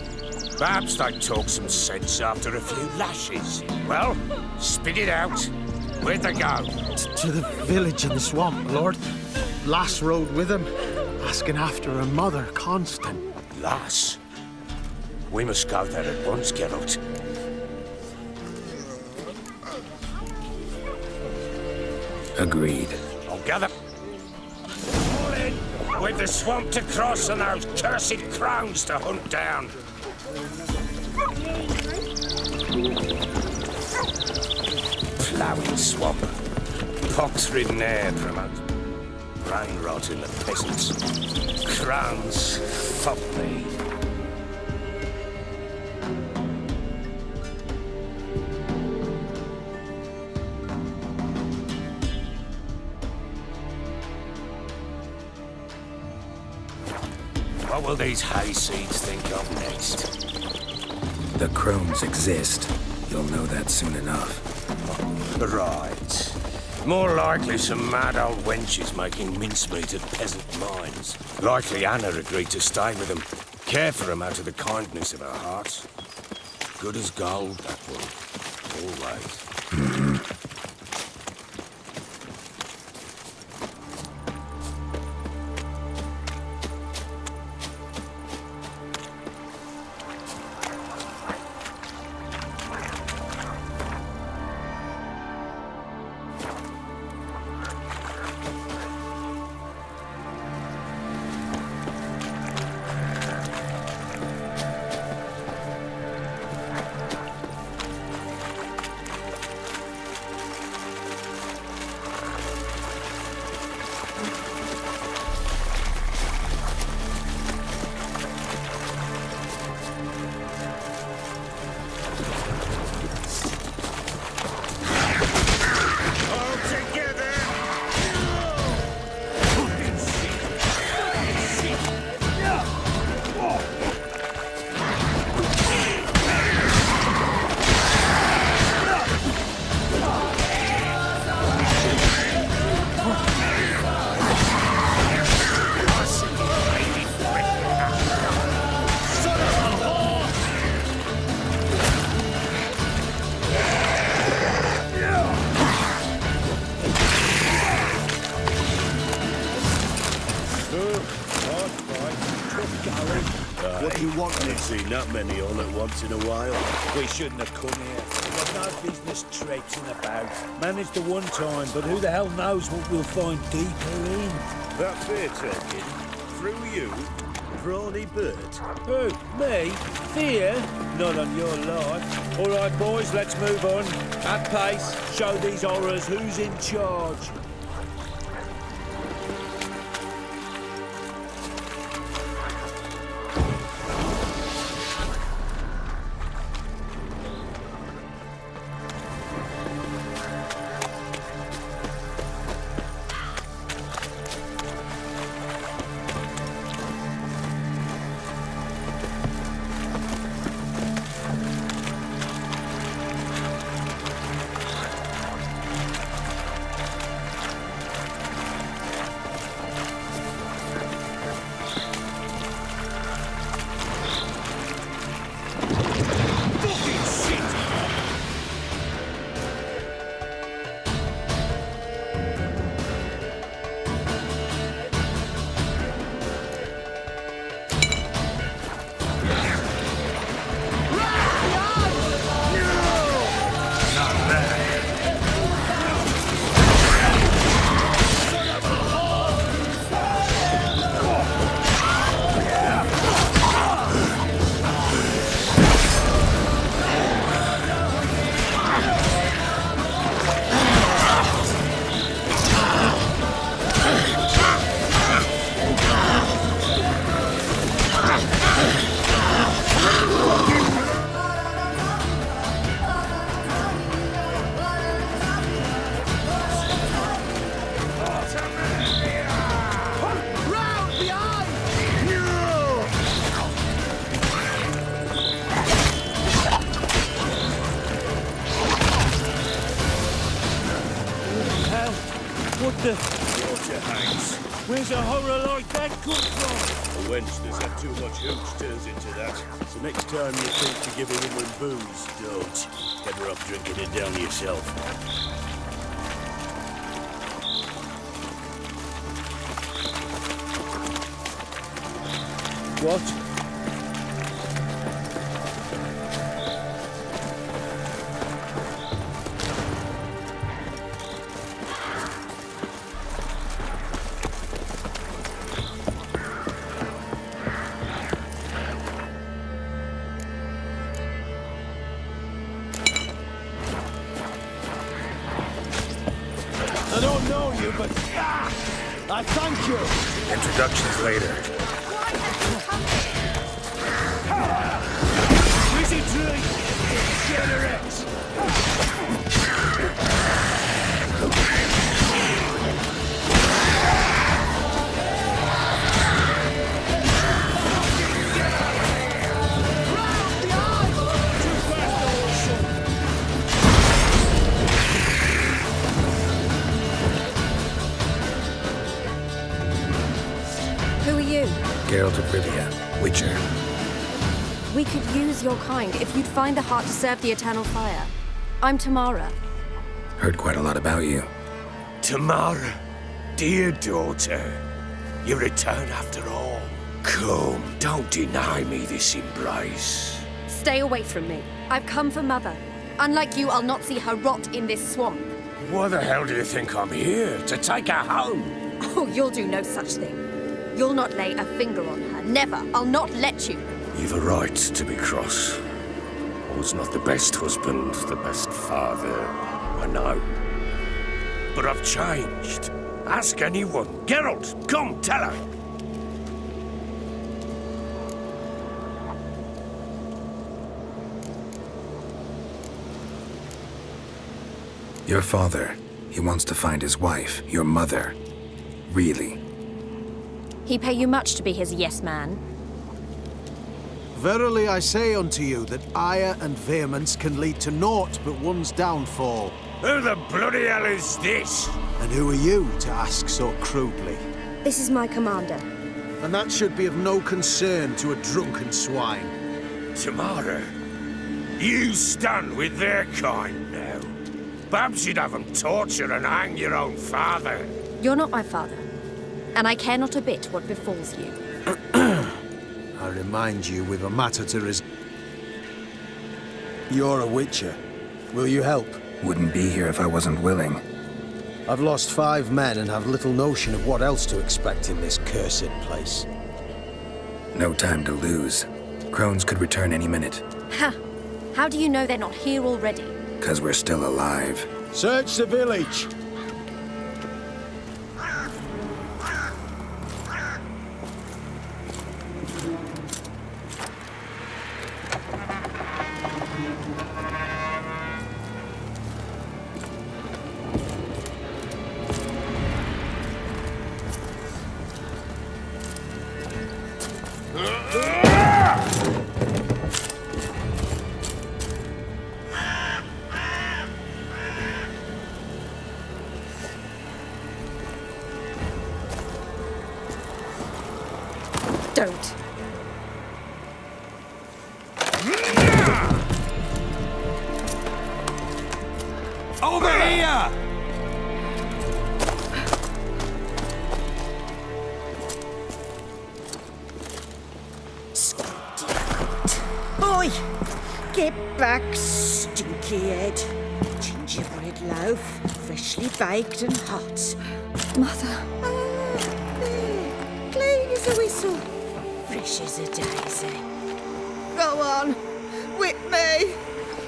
Perhaps they talk some sense after a few lashes. Well, spit it out. Where'd they go? To the village in the swamp, Lord. Lass rode with him, asking after her mother, Constant. Lass? We must go there at once, Geralt. Agreed. I'll gather all in with the swamp to cross and those cursed crowns to hunt down. Ploughing swamp. Pox-ridden air promotes brain rot in the peasants. Crowns, fuck me. What will these hayseeds think of next? The crones exist. You'll know that soon enough. Right. More likely some mad old wenches making mincemeat of peasant minds. Likely Anna agreed to stay with them, care for them out of the kindness of her heart. Good as gold, that one. Always. What do you want, Nick? Seen that many all at once in a while. We shouldn't have come here. We've got no business traipsing about. Managed the one time, but who the hell knows what we'll find deeper in. That fair talking. Through you, Brawny Bird. Who? Me? Fear? Not on your life. All right, boys, let's move on. At pace, show these horrors who's in charge. What the? Water hangs. Where's a horror like that come from? A wench that's had too much hooch turns into that. So next time you think to give a woman booze, don't. Get her up drinking it down yourself. What? I don't know you, but I thank you. Introductions later. Wizzy tree! Generate! Who are you? Geralt of Rivia, Witcher. We could use your kind if you'd find the heart to serve the Eternal Fire. I'm Tamara. Heard quite a lot about you. Tamara, dear daughter, you return after all. Come, don't deny me this embrace. Stay away from me. I've come for Mother. Unlike you, I'll not see her rot in this swamp. Why the hell do you think I'm here? To take her home? Oh, you'll do no such thing. You'll not lay a finger on her. Never. I'll not let you. You've a right to be cross. I was not the best husband, the best father, I know. But I've changed. Ask anyone. Geralt, come, tell her. Your father, he wants to find his wife, your mother. Really? He pay you much to be his yes man. Verily I say unto you that ire and vehemence can lead to naught but one's downfall. Who the bloody hell is this? And who are you to ask so crudely? This is my commander. And that should be of no concern to a drunken swine. Tamara, you stand with their kind now. Perhaps you'd have them torture and hang your own father. You're not my father, and I care not a bit what befalls you. I remind you we've a matter to You're a witcher. Will you help? Wouldn't be here if I wasn't willing. I've lost 5 men and have little notion of what else to expect in this cursed place. No time to lose. Crones could return any minute. Ha! How do you know they're not here already? 'Cause we're still alive. Search the village! Don't. Over here! Boy, get back, stinky head. Gingerbread loaf, freshly baked and hot. Mother. There, clean as a whistle, fresh as a daisy. Go on, whip me.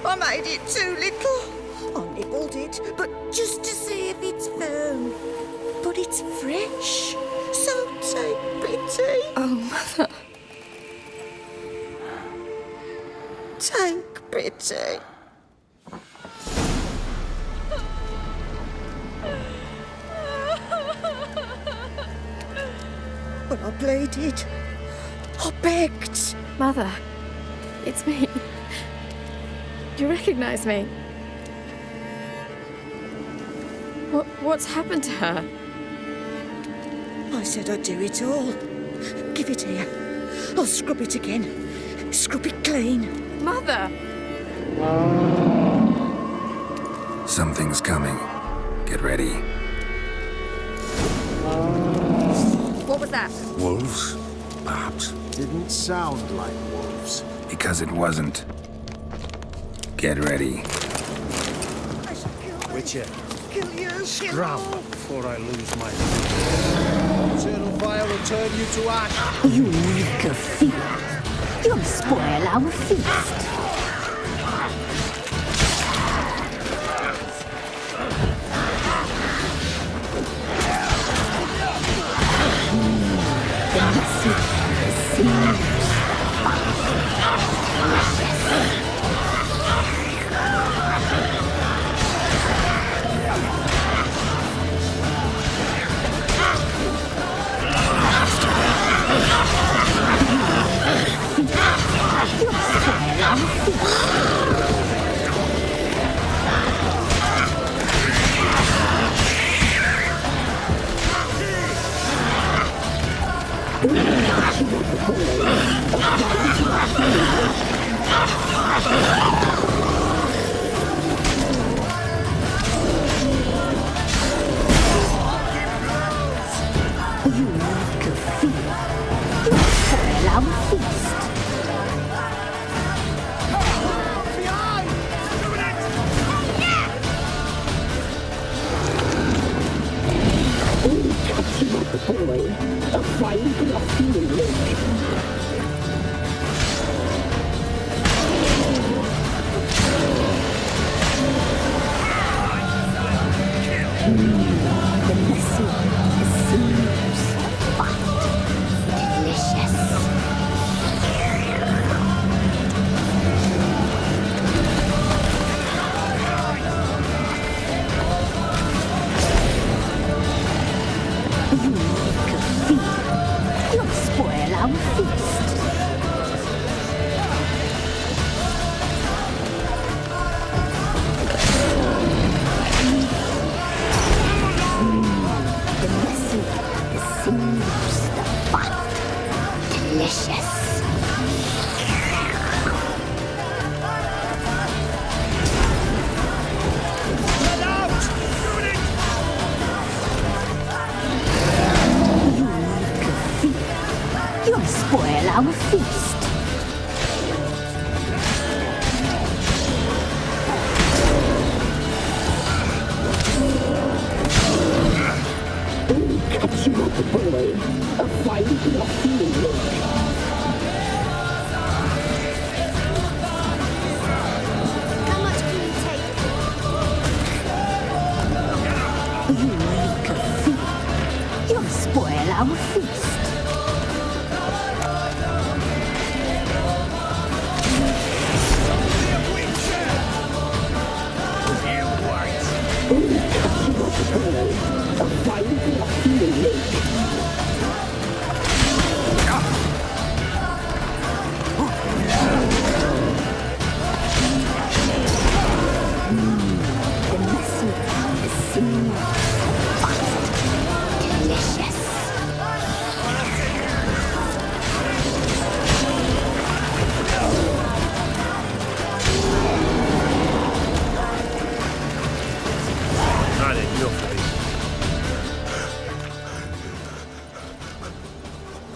I made it too little. I nibbled it, but just to see if it's firm. But it's fresh, so take pity. Oh, Mother. Take pity. But I pleaded. I begged. Mother, it's me. Do you recognize me? What's happened to her? I said I'd do it all. Give it here. I'll scrub it again. Scrub it clean. Mother! Something's coming. Get ready. What was that? Wolves, perhaps. Didn't sound like wolves. Because it wasn't. Get ready. Witcher, Kill you. scram before I lose my eternal fire will turn you to ash. You reek of fear. You'll spoil our feast.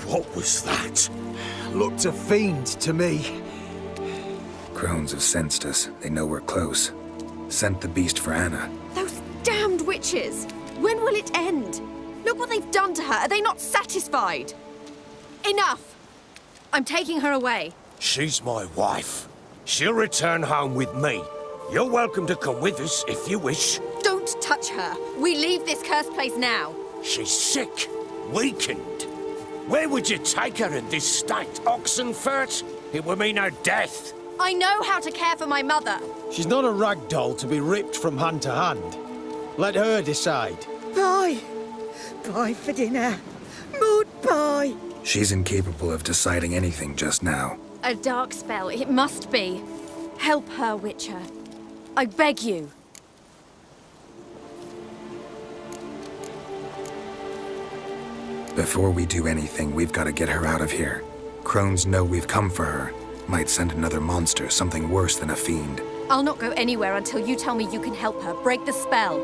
What was that? Looked a fiend to me. Crones have sensed us. They know we're close. Sent the beast for Anna. Those damned witches! When will it end? Look what they've done to her. Are they not satisfied? Enough! I'm taking her away. She's my wife. She'll return home with me. You're welcome to come with us if you wish. Don't touch her. We leave this cursed place now. She's sick, weakened. Where would you take her in this state? Oxenfurt? It would mean her death. I know how to care for my mother. She's not a rag doll to be ripped from hand to hand. Let her decide. Pie. Pie for dinner. Mood pie. She's incapable of deciding anything just now. A dark spell, it must be. Help her, Witcher. I beg you. Before we do anything, we've got to get her out of here. Crones know we've come for her. Might send another monster, something worse than a fiend. I'll not go anywhere until you tell me you can help her. Break the spell.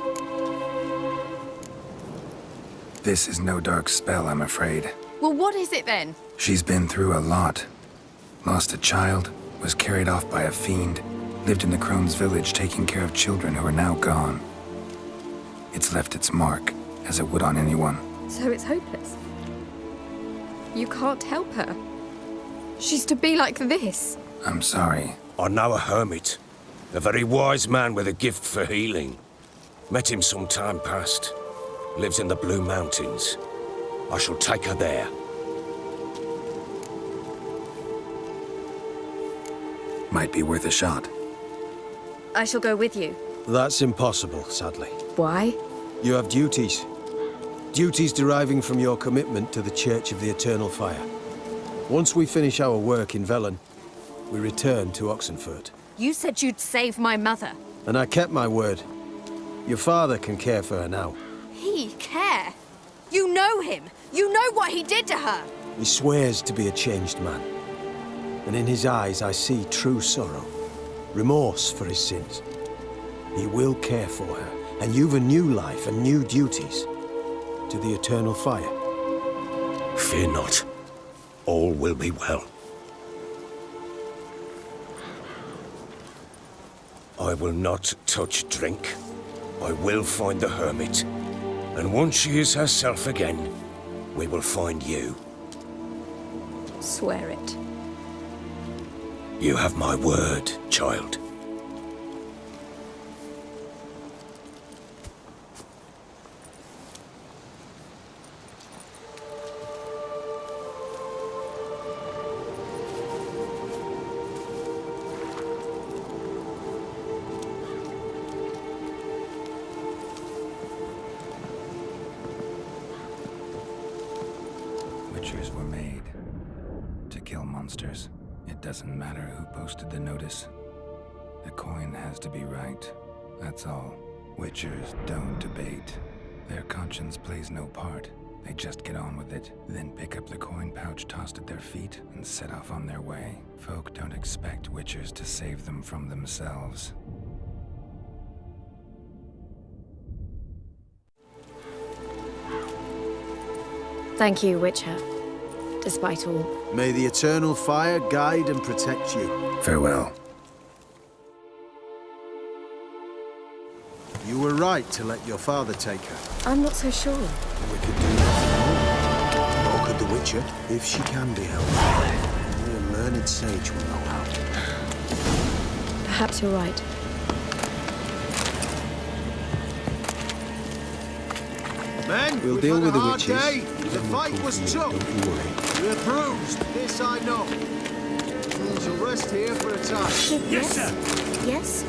This is no dark spell, I'm afraid. Well, what is it then? She's been through a lot. Lost a child, was carried off by a fiend, lived in the Crone's village taking care of children who are now gone. It's left its mark, as it would on anyone. So it's hopeless. You can't help her. She's to be like this. I'm sorry. I know a hermit. A very wise man with a gift for healing. Met him some time past. Lives in the Blue Mountains. I shall take her there. Might be worth a shot. I shall go with you. That's impossible, sadly. Why? You have duties. Duties deriving from your commitment to the Church of the Eternal Fire. Once we finish our work in Velen, we return to Oxenfurt. You said you'd save my mother. And I kept my word. Your father can care for her now. He care? You know him. You know what he did to her. He swears to be a changed man. And in his eyes I see true sorrow. Remorse for his sins. He will care for her. And you've a new life and new duties. To the Eternal Fire. Fear not. All will be well. I will not touch drink. I will find the hermit. And once she is herself again, we will find you. Swear it. You have my word, child. Witchers were made to kill monsters. It doesn't matter who posted the notice. The coin has to be right. That's all. Witchers don't debate. Their conscience plays no part. They just get on with it, then pick up the coin pouch tossed at their feet and set off on their way. Folk don't expect witchers to save them from themselves. Thank you, Witcher. Despite all. May the Eternal Fire guide and protect you. Farewell. You were right to let your father take her. I'm not so sure. We could do nothing more. Nor could the Witcher, if she can be helped. Only a learned sage will know how. Perhaps you're right. Men, we'll deal with the witches. The fight was tough. Don't you worry. We're bruised. This I know. Shall rest here for a time. Yes, sir. Yes?